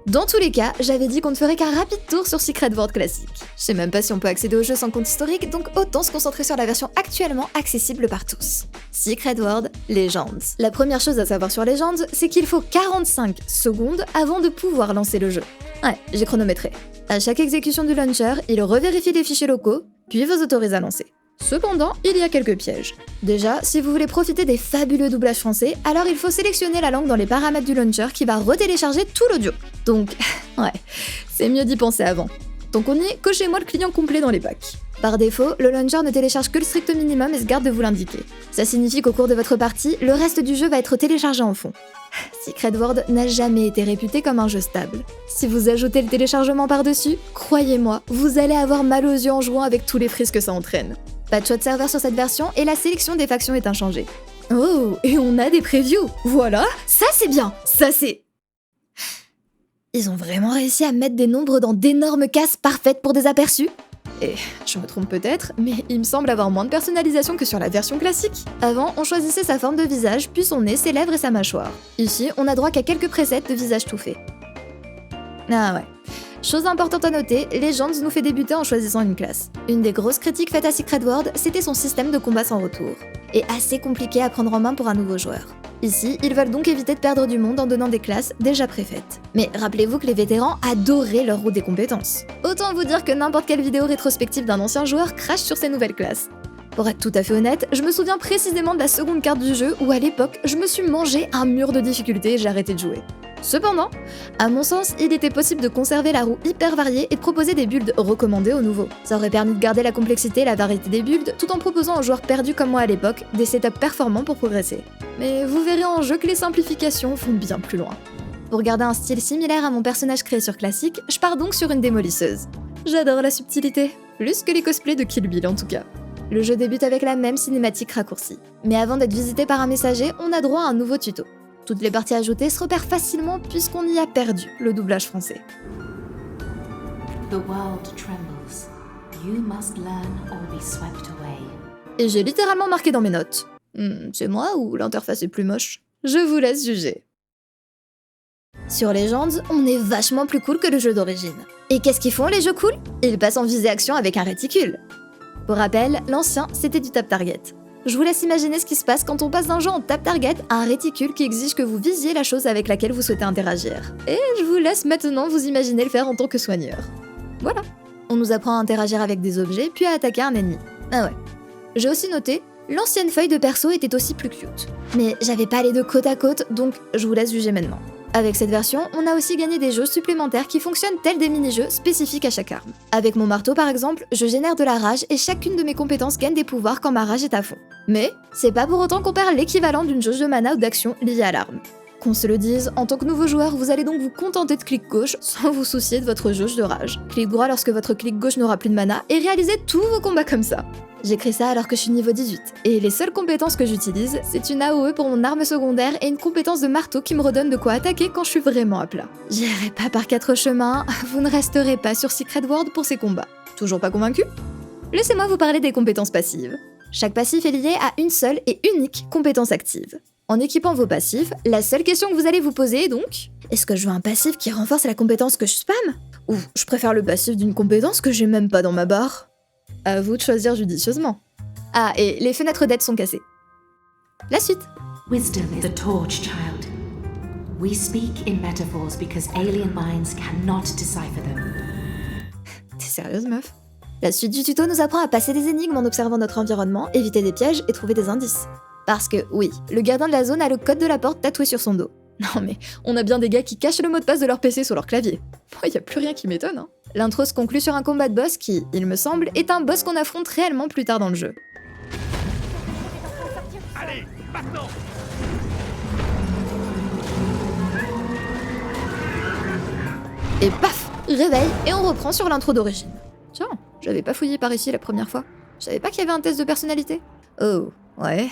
Dans tous les cas, j'avais dit qu'on ne ferait qu'un rapide tour sur Secret World classique. Je sais même pas si on peut accéder au jeu sans compte historique, donc autant se concentrer sur la version actuellement accessible par tous. Secret World Legends. La première chose à savoir sur Legends, c'est qu'il faut 45 secondes avant de pouvoir lancer le jeu. Ouais, j'ai chronométré. À chaque exécution du launcher, il revérifie les fichiers locaux, puis vous autorise à lancer. Cependant, il y a quelques pièges. Déjà, si vous voulez profiter des fabuleux doublages français, alors il faut sélectionner la langue dans les paramètres du launcher qui va retélécharger tout l'audio. Donc, ouais, c'est mieux d'y penser avant. Donc on y est, cochez-moi le client complet dans les packs. Par défaut, le launcher ne télécharge que le strict minimum et se garde de vous l'indiquer. Ça signifie qu'au cours de votre partie, le reste du jeu va être téléchargé en fond. Secret World n'a jamais été réputé comme un jeu stable. Si vous ajoutez le téléchargement par-dessus, croyez-moi, vous allez avoir mal aux yeux en jouant avec tous les frises que ça entraîne. Pas de choix de serveur sur cette version et la sélection des factions est inchangée. Oh, et on a des previews. Voilà, ça c'est bien, ça c'est... Ils ont vraiment réussi à mettre des nombres dans d'énormes cases parfaites pour des aperçus. Et je me trompe peut-être, mais il me semble avoir moins de personnalisation que sur la version classique. Avant, on choisissait sa forme de visage, puis son nez, ses lèvres et sa mâchoire. Ici, on a droit qu'à quelques presets de visage tout fait. Ah ouais. Chose importante à noter, Legends nous fait débuter en choisissant une classe. Une des grosses critiques faites à Secret World, c'était son système de combat sans retour. Et assez compliqué à prendre en main pour un nouveau joueur. Ici, ils veulent donc éviter de perdre du monde en donnant des classes déjà préfaites. Mais rappelez-vous que les vétérans adoraient leur roue des compétences. Autant vous dire que n'importe quelle vidéo rétrospective d'un ancien joueur crache sur ces nouvelles classes. Pour être tout à fait honnête, je me souviens précisément de la seconde carte du jeu où à l'époque, je me suis mangé un mur de difficulté et j'ai arrêté de jouer. Cependant, à mon sens, il était possible de conserver la roue hyper variée et de proposer des builds recommandés aux nouveaux. Ça aurait permis de garder la complexité et la variété des builds tout en proposant aux joueurs perdus comme moi à l'époque des setups performants pour progresser. Mais vous verrez en jeu que les simplifications vont bien plus loin. Pour garder un style similaire à mon personnage créé sur Classic, je pars donc sur une démolisseuse. J'adore la subtilité, plus que les cosplays de Kill Bill en tout cas. Le jeu débute avec la même cinématique raccourcie. Mais avant d'être visité par un messager, on a droit à un nouveau tuto. Toutes les parties ajoutées se repèrent facilement puisqu'on y a perdu le doublage français. The world trembles. You must learn or be swept away. Et j'ai littéralement marqué dans mes notes. C'est moi ou l'interface est plus moche? Je vous laisse juger. Sur Legends, on est vachement plus cool que le jeu d'origine. Et qu'est-ce qu'ils font les jeux cool? Ils passent en visée-action avec un réticule. Pour rappel, l'ancien, c'était du tap-target. Je vous laisse imaginer ce qui se passe quand on passe d'un jeu en tap-target à un réticule qui exige que vous visiez la chose avec laquelle vous souhaitez interagir. Et je vous laisse maintenant vous imaginer le faire en tant que soigneur. Voilà. On nous apprend à interagir avec des objets, puis à attaquer un ennemi. Ah ouais. J'ai aussi noté, l'ancienne feuille de perso était aussi plus cute. Mais j'avais pas les deux côte à côte, donc je vous laisse juger maintenant. Avec cette version, on a aussi gagné des jeux supplémentaires qui fonctionnent tels des mini-jeux spécifiques à chaque arme. Avec mon marteau par exemple, je génère de la rage et chacune de mes compétences gagne des pouvoirs quand ma rage est à fond. Mais c'est pas pour autant qu'on perd l'équivalent d'une jauge de mana ou d'action liée à l'arme. Qu'on se le dise, en tant que nouveau joueur, vous allez donc vous contenter de clic gauche sans vous soucier de votre jauge de rage. Clic droit lorsque votre clic gauche n'aura plus de mana et réalisez tous vos combats comme ça. J'écris ça alors que je suis niveau 18, et les seules compétences que j'utilise, c'est une AOE pour mon arme secondaire et une compétence de marteau qui me redonne de quoi attaquer quand je suis vraiment à plat. J'irai pas par 4 chemins, vous ne resterez pas sur Secret World pour ces combats. Toujours pas convaincu? Laissez-moi vous parler des compétences passives. Chaque passif est lié à une seule et unique compétence active. En équipant vos passifs, la seule question que vous allez vous poser est donc: est-ce que je veux un passif qui renforce la compétence que je spam? Ou je préfère le passif d'une compétence que j'ai même pas dans ma barre? À vous de choisir judicieusement. Ah, et les fenêtres d'aide sont cassées. La suite. Wisdom is the torch, child. We speak in metaphors because alien minds cannot decipher them. T'es sérieuse, meuf? La suite du tuto nous apprend à passer des énigmes en observant notre environnement, éviter des pièges et trouver des indices. Parce que, oui, le gardien de la zone a le code de la porte tatoué sur son dos. Non mais, on a bien des gars qui cachent le mot de passe de leur PC sur leur clavier. Y a plus rien qui m'étonne, hein. L'intro se conclut sur un combat de boss qui, il me semble, est un boss qu'on affronte réellement plus tard dans le jeu. Allez, maintenant! Et paf, réveil, et on reprend sur l'intro d'origine. Tiens, j'avais pas fouillé par ici la première fois. Je savais pas qu'il y avait un test de personnalité. Oh, ouais,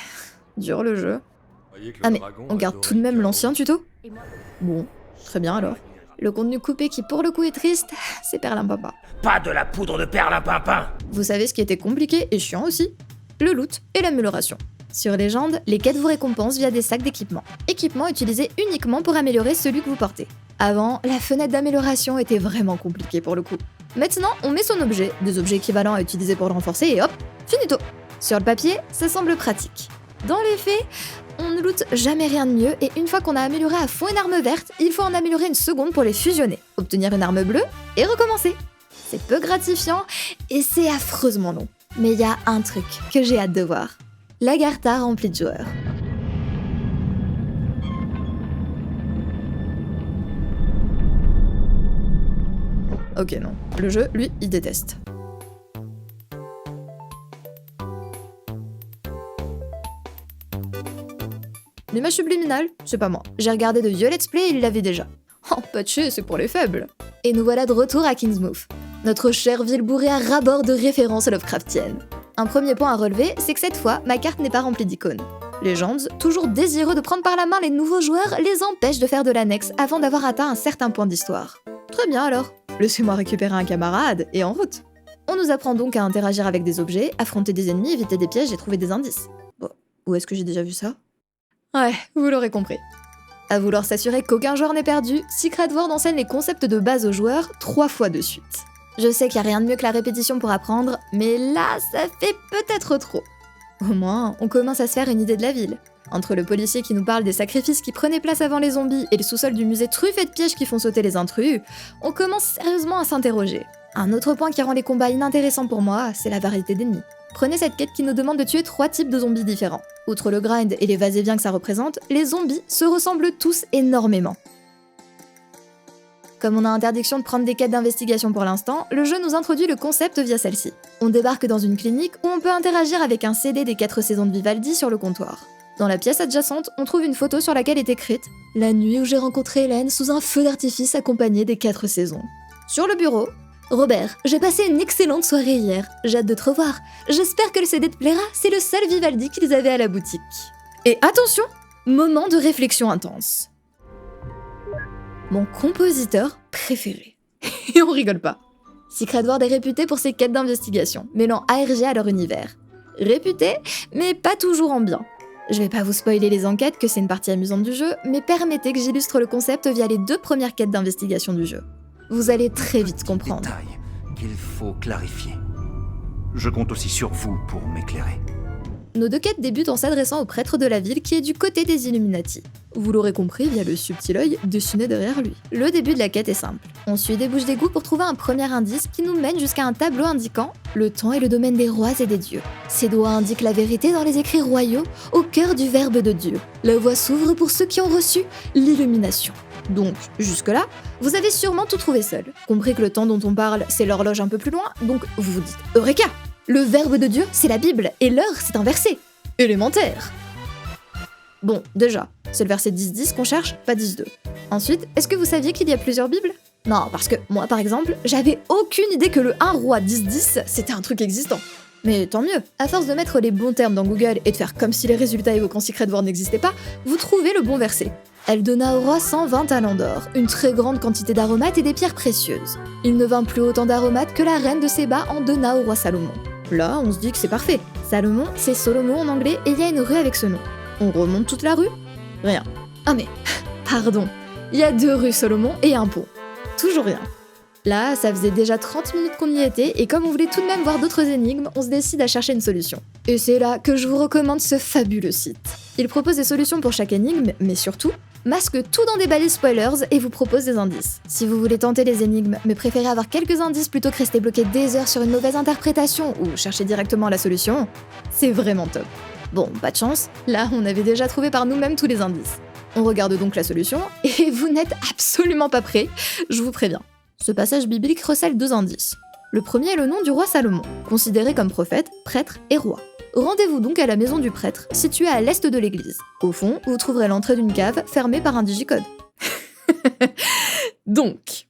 dur le jeu. Ah mais, on garde tout de même l'ancien tuto? Bon, très bien alors. Le contenu coupé qui pour le coup est triste, c'est perlimpinpin. Pas de la poudre de perlimpinpin! Vous savez ce qui était compliqué et chiant aussi? Le loot et l'amélioration. Sur Légende, les quêtes vous récompensent via des sacs d'équipement. Équipement utilisé uniquement pour améliorer celui que vous portez. Avant, la fenêtre d'amélioration était vraiment compliquée pour le coup. Maintenant, on met son objet, des objets équivalents à utiliser pour le renforcer et hop, finito! Sur le papier, ça semble pratique. Dans les faits, on ne loot jamais rien de mieux et une fois qu'on a amélioré à fond une arme verte, il faut en améliorer une seconde pour les fusionner, obtenir une arme bleue et recommencer. C'est peu gratifiant et c'est affreusement long. Mais il y a un truc que j'ai hâte de voir. Lagartha remplie de joueurs. Ok non, le jeu, lui, il déteste. L'image subliminale, c'est pas moi. J'ai regardé de vieux let's play et il l'avait déjà. Oh, patché, c'est pour les faibles. Et nous voilà de retour à Kingsmouth. Notre chère ville bourrée à ras-bord de références Lovecraftiennes. Un premier point à relever, c'est que cette fois, ma carte n'est pas remplie d'icônes. Legends, toujours désireux de prendre par la main les nouveaux joueurs, les empêche de faire de l'annexe avant d'avoir atteint un certain point d'histoire. Très bien alors. Laissez-moi récupérer un camarade et en route. On nous apprend donc à interagir avec des objets, affronter des ennemis, éviter des pièges et trouver des indices. Bon, où est-ce que j'ai déjà vu ça? Ouais, vous l'aurez compris. À vouloir s'assurer qu'aucun joueur n'est perdu, Secret World enseigne les concepts de base aux joueurs 3 fois de suite. Je sais qu'il n'y a rien de mieux que la répétition pour apprendre, mais là, ça fait peut-être trop. Au moins, on commence à se faire une idée de la ville. Entre le policier qui nous parle des sacrifices qui prenaient place avant les zombies et le sous-sol du musée truffé de pièges qui font sauter les intrus, on commence sérieusement à s'interroger. Un autre point qui rend les combats inintéressants pour moi, c'est la variété d'ennemis. Prenez cette quête qui nous demande de tuer 3 types de zombies différents. Outre le grind et les va-et-vient que ça représente, les zombies se ressemblent tous énormément. Comme on a interdiction de prendre des quêtes d'investigation pour l'instant, le jeu nous introduit le concept via celle-ci. On débarque dans une clinique où on peut interagir avec un CD des 4 saisons de Vivaldi sur le comptoir. Dans la pièce adjacente, on trouve une photo sur laquelle est écrite « La nuit où j'ai rencontré Hélène sous un feu d'artifice accompagné des 4 saisons ». Sur le bureau, Robert, j'ai passé une excellente soirée hier, j'ai hâte de te revoir. J'espère que le CD te plaira, c'est le seul Vivaldi qu'ils avaient à la boutique. Et attention, moment de réflexion intense. Mon compositeur préféré. Et on rigole pas. Secret World est réputé pour ses quêtes d'investigation, mêlant ARG à leur univers. Réputé, mais pas toujours en bien. Je vais pas vous spoiler les enquêtes, que c'est une partie amusante du jeu, mais permettez que j'illustre le concept via les 2 premières quêtes d'investigation du jeu. Vous allez très vite comprendre. Détail qu'il faut clarifier. Je compte aussi sur vous pour m'éclairer. Nos 2 quêtes débutent en s'adressant au prêtre de la ville qui est du côté des Illuminati. Vous l'aurez compris via le subtil œil dessiné derrière lui. Le début de la quête est simple. On suit des bouches d'égout pour trouver un premier indice qui nous mène jusqu'à un tableau indiquant « Le temps est le domaine des rois et des dieux. Ces doigts indiquent la vérité dans les écrits royaux, au cœur du Verbe de Dieu. La voie s'ouvre pour ceux qui ont reçu l'illumination. » Donc, jusque-là, vous avez sûrement tout trouvé seul. Compris que le temps dont on parle, c'est l'horloge un peu plus loin, donc vous vous dites « Eureka !» Le Verbe de Dieu, c'est la Bible, et l'heure, c'est un verset. Élémentaire. Bon, déjà, c'est le verset 10-10 qu'on cherche, pas 10-2. Ensuite, est-ce que vous saviez qu'il y a plusieurs Bibles? Non, parce que moi, par exemple, j'avais aucune idée que le 1 roi 10-10, c'était un truc existant. Mais tant mieux, à force de mettre les bons termes dans Google et de faire comme si les résultats évoquant Secret Word n'existaient pas, vous trouvez le bon verset. Elle donna au roi 120 talents d'or, une très grande quantité d'aromates et des pierres précieuses. Il ne vint plus autant d'aromates que la reine de Séba en donna au roi Salomon. Là, on se dit que c'est parfait. Salomon, c'est Solomon en anglais et il y a une rue avec ce nom. On remonte toute la rue? Rien. Ah mais, pardon, il y a 2 rues Solomon et un pont. Toujours rien. Là, ça faisait déjà 30 minutes qu'on y était et comme on voulait tout de même voir d'autres énigmes, on se décide à chercher une solution. Et c'est là que je vous recommande ce fabuleux site. Il propose des solutions pour chaque énigme, mais surtout, masque tout dans des balises spoilers et vous propose des indices. Si vous voulez tenter les énigmes, mais préférez avoir quelques indices plutôt que rester bloqué des heures sur une mauvaise interprétation ou chercher directement la solution, c'est vraiment top. Bon, pas de chance, là on avait déjà trouvé par nous-mêmes tous les indices. On regarde donc la solution, et vous n'êtes absolument pas prêts, je vous préviens. Ce passage biblique recèle 2 indices. Le premier est le nom du roi Salomon, considéré comme prophète, prêtre et roi. Rendez-vous donc à la maison du prêtre, située à l'est de l'église. Au fond, vous trouverez l'entrée d'une cave fermée par un digicode. Donc,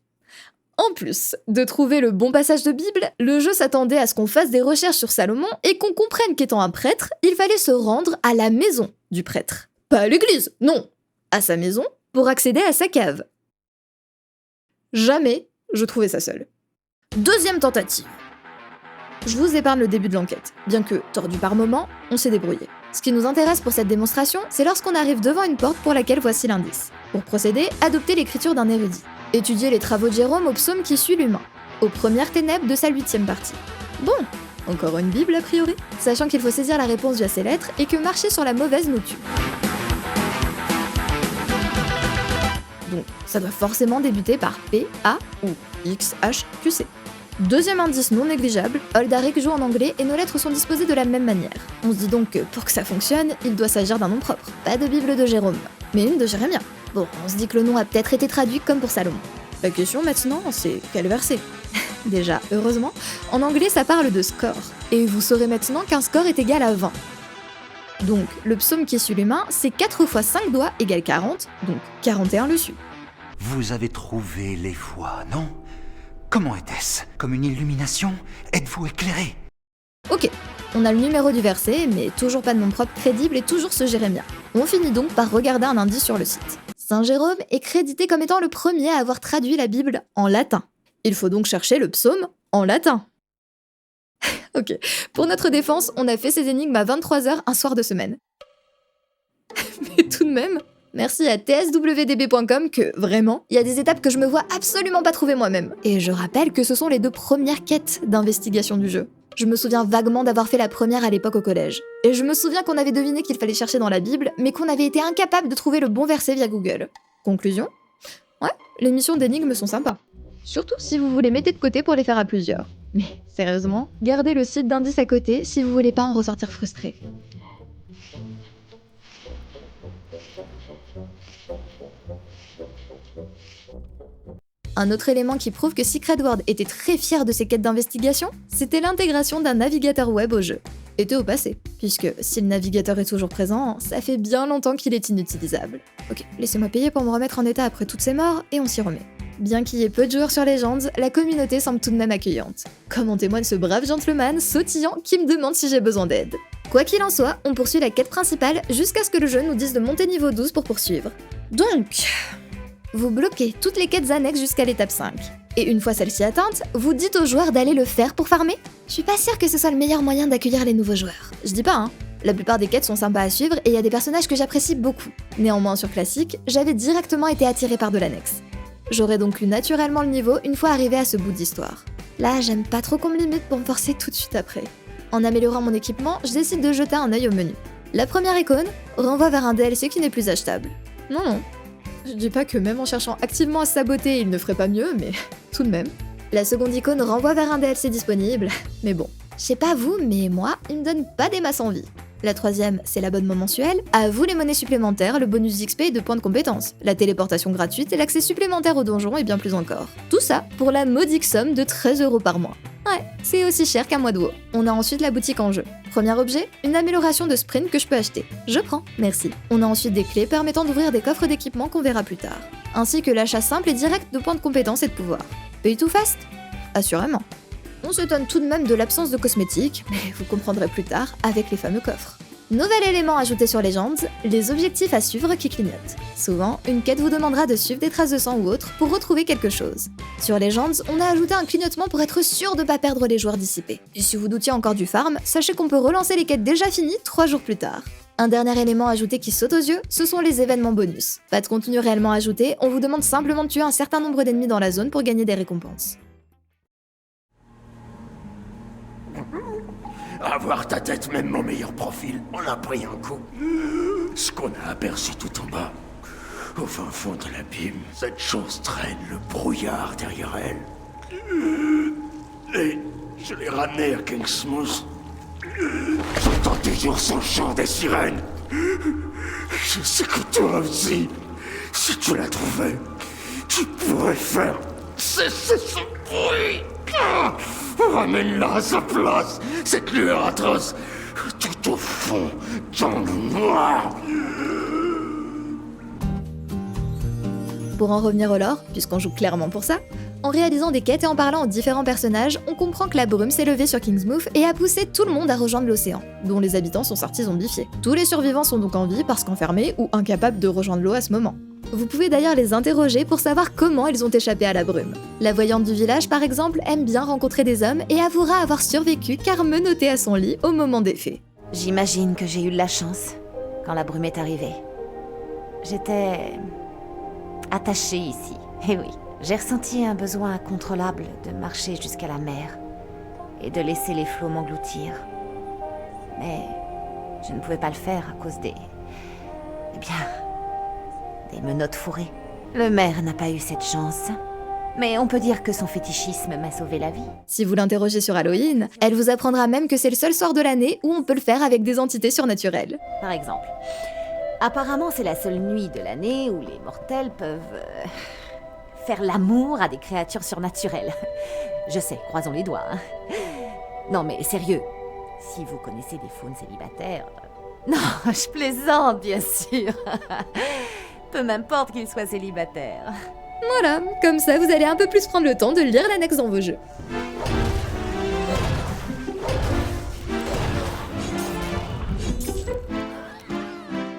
en plus de trouver le bon passage de Bible, le jeu s'attendait à ce qu'on fasse des recherches sur Salomon et qu'on comprenne qu'étant un prêtre, il fallait se rendre à la maison du prêtre. Pas à l'église, non, à sa maison pour accéder à sa cave. Jamais je trouvais ça seul. Deuxième tentative. Je vous épargne le début de l'enquête, bien que, tordu par moments, on s'est débrouillé. Ce qui nous intéresse pour cette démonstration, c'est lorsqu'on arrive devant une porte pour laquelle voici l'indice. Pour procéder, adoptez l'écriture d'un érudit. Étudiez les travaux de Jérôme au psaume qui suit l'humain, aux premières ténèbres de sa 8e partie. Bon, encore une Bible a priori, sachant qu'il faut saisir la réponse via ses lettres et que marcher sur la mauvaise nous tue. Donc, ça doit forcément débuter par P, A ou X, H, Q, C. Deuxième indice non négligeable, Holdaric joue en anglais et nos lettres sont disposées de la même manière. On se dit donc que pour que ça fonctionne, il doit s'agir d'un nom propre, pas de Bible de Jérôme, mais une de Jérémia. Bon, on se dit que le nom a peut-être été traduit comme pour Salomon. La question maintenant, c'est quel verset? Déjà, heureusement, en anglais ça parle de score, et vous saurez maintenant qu'un score est égal à 20. Donc, le psaume qui suit l'humain, c'est 4 x 5 doigts égale 40, donc 41 le suit. Vous avez trouvé les voies, non? Comment était-ce? Comme une illumination? Êtes-vous éclairé? Ok, on a le numéro du verset, mais toujours pas de nom propre crédible et toujours ce Jérémia. On finit donc par regarder un indice sur le site. Saint Jérôme est crédité comme étant le premier à avoir traduit la Bible en latin. Il faut donc chercher le psaume en latin. Ok, pour notre défense, on a fait ces énigmes à 23h un soir de semaine. Mais tout de même, merci à tswdb.com que, vraiment, il y a des étapes que je me vois absolument pas trouver moi-même. Et je rappelle que ce sont les 2 premières quêtes d'investigation du jeu. Je me souviens vaguement d'avoir fait la première à l'époque au collège. Et je me souviens qu'on avait deviné qu'il fallait chercher dans la Bible, mais qu'on avait été incapable de trouver le bon verset via Google. Conclusion? Ouais, les missions d'énigmes sont sympas. Surtout si vous vous les mettez de côté pour les faire à plusieurs. Mais sérieusement, gardez le site d'indices à côté si vous voulez pas en ressortir frustré. Un autre élément qui prouve que Secret Word était très fier de ses quêtes d'investigation, c'était l'intégration d'un navigateur web au jeu. Était au passé, puisque si le navigateur est toujours présent, ça fait bien longtemps qu'il est inutilisable. Ok, laissez-moi payer pour me remettre en état après toutes ces morts, et on s'y remet. Bien qu'il y ait peu de joueurs sur Legends, la communauté semble tout de même accueillante. Comme en témoigne ce brave gentleman sautillant qui me demande si j'ai besoin d'aide. Quoi qu'il en soit, on poursuit la quête principale jusqu'à ce que le jeu nous dise de monter niveau 12 pour poursuivre. Donc, vous bloquez toutes les quêtes annexes jusqu'à l'étape 5. Et une fois celle-ci atteinte, vous dites aux joueurs d'aller le faire pour farmer. Je suis pas sûre que ce soit le meilleur moyen d'accueillir les nouveaux joueurs. Je dis pas, hein. La plupart des quêtes sont sympas à suivre et il y a des personnages que j'apprécie beaucoup. Néanmoins sur classique, j'avais directement été attirée par de l'annexe. J'aurais donc eu naturellement le niveau une fois arrivé à ce bout d'histoire. Là, j'aime pas trop qu'on me limite pour me forcer tout de suite après. En améliorant mon équipement, je décide de jeter un œil au menu. La première icône renvoie vers un DLC qui n'est plus achetable. Non. Je dis pas que même en cherchant activement à se saboter, il ne ferait pas mieux, mais tout de même. La seconde icône renvoie vers un DLC disponible, mais bon. Je sais pas vous, mais moi, il me donne pas des masses envie. La troisième, c'est l'abonnement mensuel. À vous les monnaies supplémentaires, le bonus XP et de points de compétences, la téléportation gratuite et l'accès supplémentaire au donjon et bien plus encore. Tout ça pour la modique somme de 13 € par mois. Ouais, c'est aussi cher qu'un mois de WoW. On a ensuite la boutique en jeu. Premier objet, une amélioration de sprint que je peux acheter. Je prends, merci. On a ensuite des clés permettant d'ouvrir des coffres d'équipement qu'on verra plus tard. Ainsi que l'achat simple et direct de points de compétences et de pouvoir. Pay to fast ? Assurément. On s'étonne tout de même de l'absence de cosmétiques, mais vous comprendrez plus tard avec les fameux coffres. Nouvel élément ajouté sur Legends, les objectifs à suivre qui clignotent. Souvent, une quête vous demandera de suivre des traces de sang ou autre pour retrouver quelque chose. Sur Legends, on a ajouté un clignotement pour être sûr de ne pas perdre les joueurs dissipés. Et si vous doutiez encore du farm, sachez qu'on peut relancer les quêtes déjà finies 3 jours plus tard. Un dernier élément ajouté qui saute aux yeux, ce sont les événements bonus. Pas de contenu réellement ajouté, on vous demande simplement de tuer un certain nombre d'ennemis dans la zone pour gagner des récompenses. Avoir ta tête, même mon meilleur profil, on a pris un coup. Ce qu'on a aperçu tout en bas, au fin fond de l'abîme, cette chose traîne le brouillard derrière elle. Et je l'ai ramené à Kingsmouth. J'entends toujours son chant des sirènes. Je sais que toi aussi, si tu la trouvais, tu pourrais faire cesser ce bruit. Ramène-la à sa place, cette lueur atroce, tout au fond, dans le noir. Pour en revenir au lore, puisqu'on joue clairement pour ça, en réalisant des quêtes et en parlant aux différents personnages, on comprend que la brume s'est levée sur Kingsmouth et a poussé tout le monde à rejoindre l'océan, dont les habitants sont sortis zombifiés. Tous les survivants sont donc en vie parce qu'enfermés ou incapables de rejoindre l'eau à ce moment. Vous pouvez d'ailleurs les interroger pour savoir comment ils ont échappé à la brume. La voyante du village, par exemple, aime bien rencontrer des hommes et avouera avoir survécu car menotté à son lit au moment des faits. J'imagine que j'ai eu de la chance quand la brume est arrivée. J'étais attachée ici, et oui. J'ai ressenti un besoin incontrôlable de marcher jusqu'à la mer et de laisser les flots m'engloutir. Mais je ne pouvais pas le faire à cause des menottes fourrées. Le maire n'a pas eu cette chance, mais on peut dire que son fétichisme m'a sauvé la vie. Si vous l'interrogez sur Halloween, elle vous apprendra même que c'est le seul soir de l'année où on peut le faire avec des entités surnaturelles. Par exemple, apparemment c'est la seule nuit de l'année où les mortels peuvent faire l'amour à des créatures surnaturelles. Je sais, croisons les doigts. Hein. Non mais sérieux, si vous connaissez des faunes célibataires... Non, je plaisante bien sûr. Peu m'importe qu'ils soient célibataires. Voilà, comme ça vous allez un peu plus prendre le temps de lire l'annexe dans vos jeux.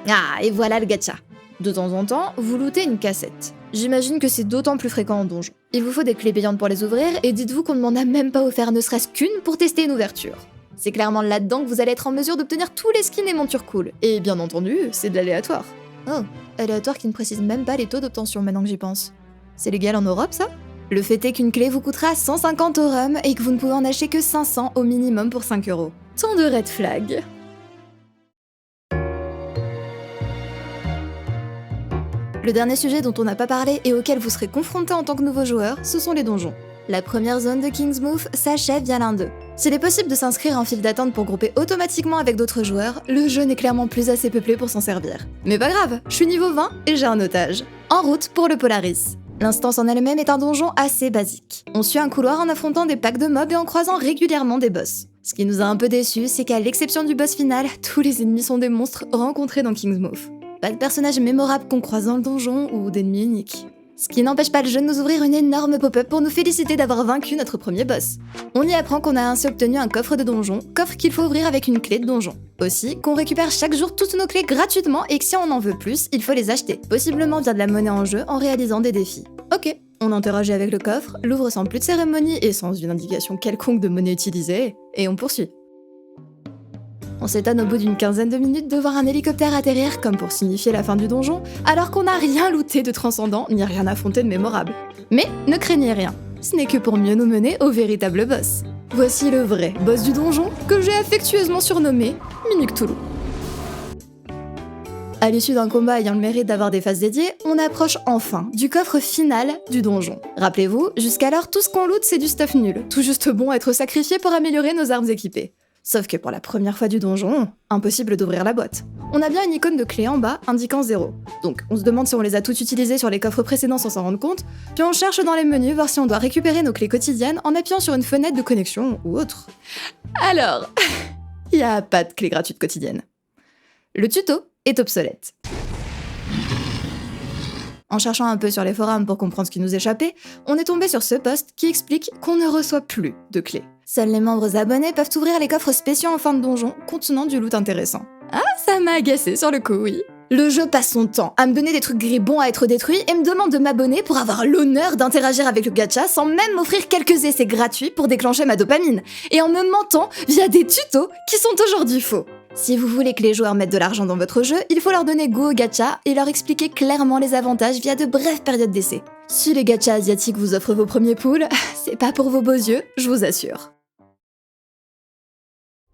Ah, et voilà le gacha. De temps en temps, vous lootez une cassette. J'imagine que c'est d'autant plus fréquent en donjon. Il vous faut des clés payantes pour les ouvrir, et dites-vous qu'on ne m'en a même pas offert ne serait-ce qu'une pour tester une ouverture. C'est clairement là-dedans que vous allez être en mesure d'obtenir tous les skins et montures cool. Et bien entendu, c'est de l'aléatoire. Oh, aléatoire qui ne précise même pas les taux d'obtention maintenant que j'y pense. C'est légal en Europe, ça ? Le fait est qu'une clé vous coûtera 150 aurum et que vous ne pouvez en acheter que 500 au minimum pour 5 €. Tant de red flags. Le dernier sujet dont on n'a pas parlé et auquel vous serez confronté en tant que nouveau joueur, ce sont les donjons. La première zone de Kingsmouth s'achève via l'un d'eux. S'il est possible de s'inscrire en file d'attente pour grouper automatiquement avec d'autres joueurs, le jeu n'est clairement plus assez peuplé pour s'en servir. Mais pas grave, je suis niveau 20 et j'ai un otage. En route pour le Polaris. L'instance en elle-même est un donjon assez basique. On suit un couloir en affrontant des packs de mobs et en croisant régulièrement des boss. Ce qui nous a un peu déçus, c'est qu'à l'exception du boss final, tous les ennemis sont des monstres rencontrés dans Kingsmouth. Pas de personnages mémorables qu'on croise dans le donjon ou d'ennemis uniques. Ce qui n'empêche pas le jeu de nous ouvrir une énorme pop-up pour nous féliciter d'avoir vaincu notre premier boss. On y apprend qu'on a ainsi obtenu un coffre de donjon, coffre qu'il faut ouvrir avec une clé de donjon. Aussi, qu'on récupère chaque jour toutes nos clés gratuitement et que si on en veut plus, il faut les acheter, possiblement via de la monnaie en jeu en réalisant des défis. Ok, on interagit avec le coffre, l'ouvre sans plus de cérémonie et sans une indication quelconque de monnaie utilisée, et on poursuit. On s'étonne au bout d'une quinzaine de minutes de voir un hélicoptère atterrir comme pour signifier la fin du donjon, alors qu'on n'a rien looté de transcendant ni rien affronté de mémorable. Mais ne craignez rien, ce n'est que pour mieux nous mener au véritable boss. Voici le vrai boss du donjon, que j'ai affectueusement surnommé Mini Cthulhu. À l'issue d'un combat ayant le mérite d'avoir des phases dédiées, on approche enfin du coffre final du donjon. Rappelez-vous, jusqu'alors tout ce qu'on loot c'est du stuff nul, tout juste bon à être sacrifié pour améliorer nos armes équipées. Sauf que pour la première fois du donjon, impossible d'ouvrir la boîte. On a bien une icône de clé en bas indiquant 0. Donc on se demande si on les a toutes utilisées sur les coffres précédents sans s'en rendre compte, puis on cherche dans les menus voir si on doit récupérer nos clés quotidiennes en appuyant sur une fenêtre de connexion ou autre. Alors, il n'y a pas de clé gratuite quotidienne. Le tuto est obsolète. En cherchant un peu sur les forums pour comprendre ce qui nous échappait, on est tombé sur ce post qui explique qu'on ne reçoit plus de clés. Seuls les membres abonnés peuvent ouvrir les coffres spéciaux en fin de donjon contenant du loot intéressant. Ah, ça m'a agacé sur le coup, oui. Le jeu passe son temps à me donner des trucs gris bons à être détruits et me demande de m'abonner pour avoir l'honneur d'interagir avec le gacha sans même m'offrir quelques essais gratuits pour déclencher ma dopamine, et en me mentant via des tutos qui sont aujourd'hui faux. Si vous voulez que les joueurs mettent de l'argent dans votre jeu, il faut leur donner go au gacha et leur expliquer clairement les avantages via de brèves périodes d'essai. Si les gachas asiatiques vous offrent vos premiers pools, c'est pas pour vos beaux yeux, je vous assure.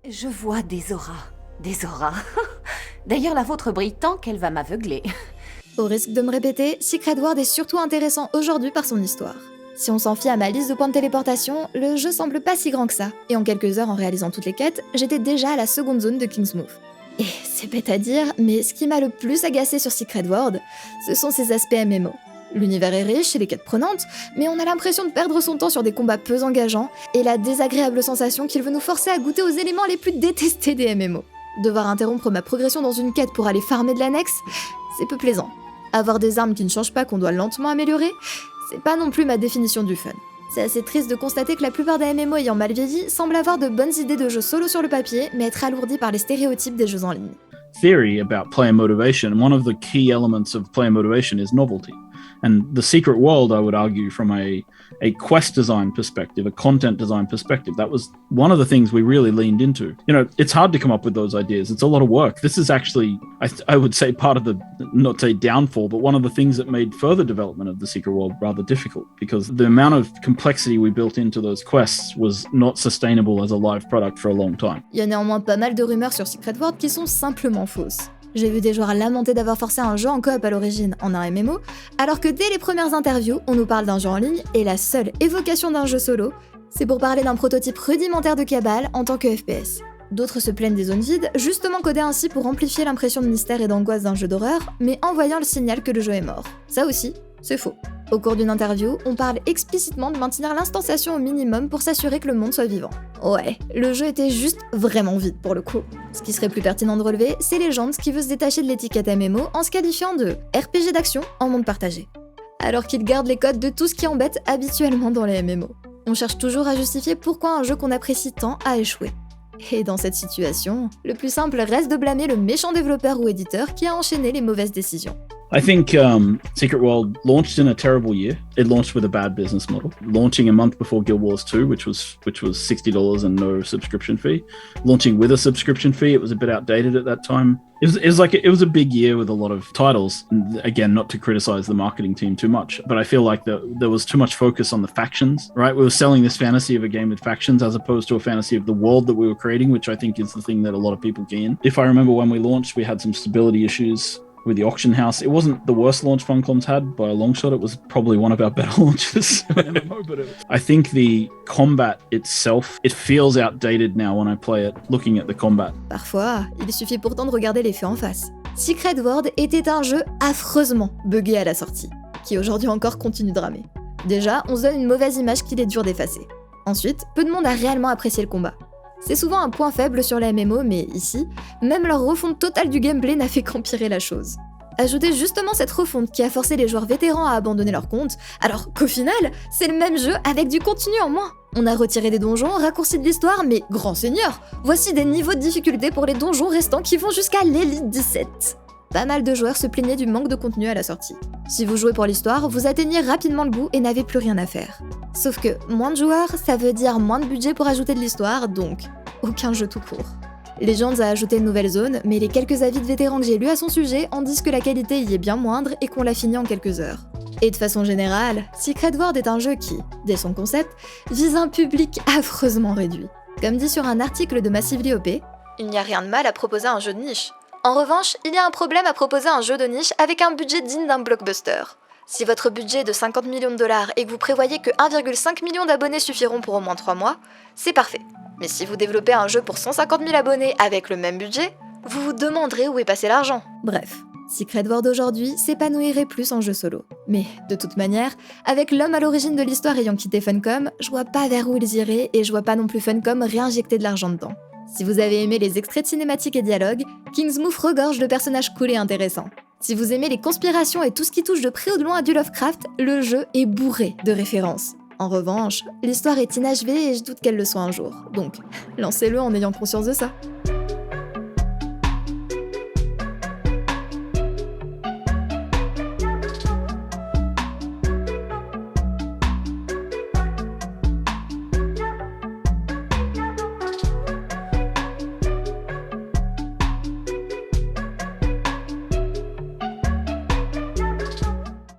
Je vois des auras. Des auras. D'ailleurs, la vôtre brille tant qu'elle va m'aveugler. Au risque de me répéter, Secret World est surtout intéressant aujourd'hui par son histoire. Si on s'en fie à ma liste de points de téléportation, le jeu semble pas si grand que ça, et en quelques heures en réalisant toutes les quêtes, j'étais déjà à la seconde zone de Kingsmouth. Et c'est bête à dire, mais ce qui m'a le plus agacé sur Secret World, ce sont ses aspects MMO. L'univers est riche et les quêtes prenantes, mais on a l'impression de perdre son temps sur des combats peu engageants, et la désagréable sensation qu'il veut nous forcer à goûter aux éléments les plus détestés des MMO. Devoir interrompre ma progression dans une quête pour aller farmer de l'annexe, c'est peu plaisant. Avoir des armes qui ne changent pas qu'on doit lentement améliorer, c'est pas non plus ma définition du fun. C'est assez triste de constater que la plupart des MMO ayant mal vieilli semblent avoir de bonnes idées de jeux solo sur le papier, mais être alourdis par les stéréotypes des jeux en ligne. Theory about player motivation, one of the key elements of player motivation is novelty. And the Secret World, I would argue, from a quest design perspective, a content design perspective, that was one of the things we really leaned into. You know, it's hard to come up with those ideas. It's a lot of work. This is actually, I would say, part of the, not say downfall, but one of the things that made further development of the Secret World rather difficult, because the amount of complexity we built into those quests was not sustainable as a live product for a long time. Il y a néanmoins pas mal de rumeurs sur Secret World qui sont simplement fausses. J'ai vu des joueurs lamenter d'avoir forcé un jeu en coop à l'origine en un MMO, alors que dès les premières interviews, on nous parle d'un jeu en ligne et la seule évocation d'un jeu solo, c'est pour parler d'un prototype rudimentaire de Cabal en tant que FPS. D'autres se plaignent des zones vides, justement codées ainsi pour amplifier l'impression de mystère et d'angoisse d'un jeu d'horreur, mais envoyant le signal que le jeu est mort. Ça aussi, c'est faux. Au cours d'une interview, on parle explicitement de maintenir l'instanciation au minimum pour s'assurer que le monde soit vivant. Ouais, le jeu était juste vraiment vide pour le coup. Ce qui serait plus pertinent de relever, c'est Legends qui veut se détacher de l'étiquette MMO en se qualifiant de RPG d'action en monde partagé. Alors qu'il garde les codes de tout ce qui embête habituellement dans les MMO. On cherche toujours à justifier pourquoi un jeu qu'on apprécie tant a échoué. Et dans cette situation, le plus simple reste de blâmer le méchant développeur ou éditeur qui a enchaîné les mauvaises décisions. I think Secret World launched in a terrible year. It launched with a bad business model. Launching a month before Guild Wars 2, which was $60 and no subscription fee. Launching with a subscription fee, it was a bit outdated at that time. It was a big year with a lot of titles. And again, not to criticize the marketing team too much, but I feel like there was too much focus on the factions, right? We were selling this fantasy of a game with factions as opposed to a fantasy of the world that we were creating, which I think is the thing that a lot of people gain. If I remember when we launched, we had some stability issues with the auction house. It wasn't the worst launch Funcom's had by a long shot. It was probably one of our better launches. I think the combat itself, it feels outdated now when I play it, looking at the combat. Parfois, il suffit pourtant de regarder les faits en face. Secret World était un jeu affreusement buggé à la sortie, qui aujourd'hui encore continue de ramer. Déjà, on se donne une mauvaise image qu'il est dur d'effacer. Ensuite, peu de monde a réellement apprécié le combat. C'est souvent un point faible sur la MMO, mais ici, même leur refonte totale du gameplay n'a fait qu'empirer la chose. Ajoutez justement cette refonte qui a forcé les joueurs vétérans à abandonner leur compte, alors qu'au final, c'est le même jeu avec du contenu en moins. On a retiré des donjons, raccourci de l'histoire, mais grand seigneur, voici des niveaux de difficulté pour les donjons restants qui vont jusqu'à l'élite 17. Pas mal de joueurs se plaignaient du manque de contenu à la sortie. Si vous jouez pour l'histoire, vous atteignez rapidement le bout et n'avez plus rien à faire. Sauf que moins de joueurs, ça veut dire moins de budget pour ajouter de l'histoire, donc aucun jeu tout court. Legends a ajouté de nouvelles zones, mais les quelques avis de vétérans que j'ai lus à son sujet en disent que la qualité y est bien moindre et qu'on l'a fini en quelques heures. Et de façon générale, Secret World est un jeu qui, dès son concept, vise un public affreusement réduit. Comme dit sur un article de Massively OP, il n'y a rien de mal à proposer un jeu de niche. En revanche, il y a un problème à proposer un jeu de niche avec un budget digne d'un blockbuster. Si votre budget est de 50 millions de dollars et que vous prévoyez que 1,5 million d'abonnés suffiront pour au moins 3 mois, c'est parfait. Mais si vous développez un jeu pour 150 000 abonnés avec le même budget, vous vous demanderez où est passé l'argent. Bref, Secret World aujourd'hui s'épanouirait plus en jeu solo. Mais de toute manière, avec l'homme à l'origine de l'histoire ayant quitté Funcom, je vois pas vers où ils iraient et je vois pas non plus Funcom réinjecter de l'argent dedans. Si vous avez aimé les extraits de cinématiques et dialogues, Kingsmouth regorge de personnages cool et intéressants. Si vous aimez les conspirations et tout ce qui touche de près ou de loin à du Lovecraft, le jeu est bourré de références. En revanche, l'histoire est inachevée et je doute qu'elle le soit un jour. Donc, lancez-le en ayant conscience de ça.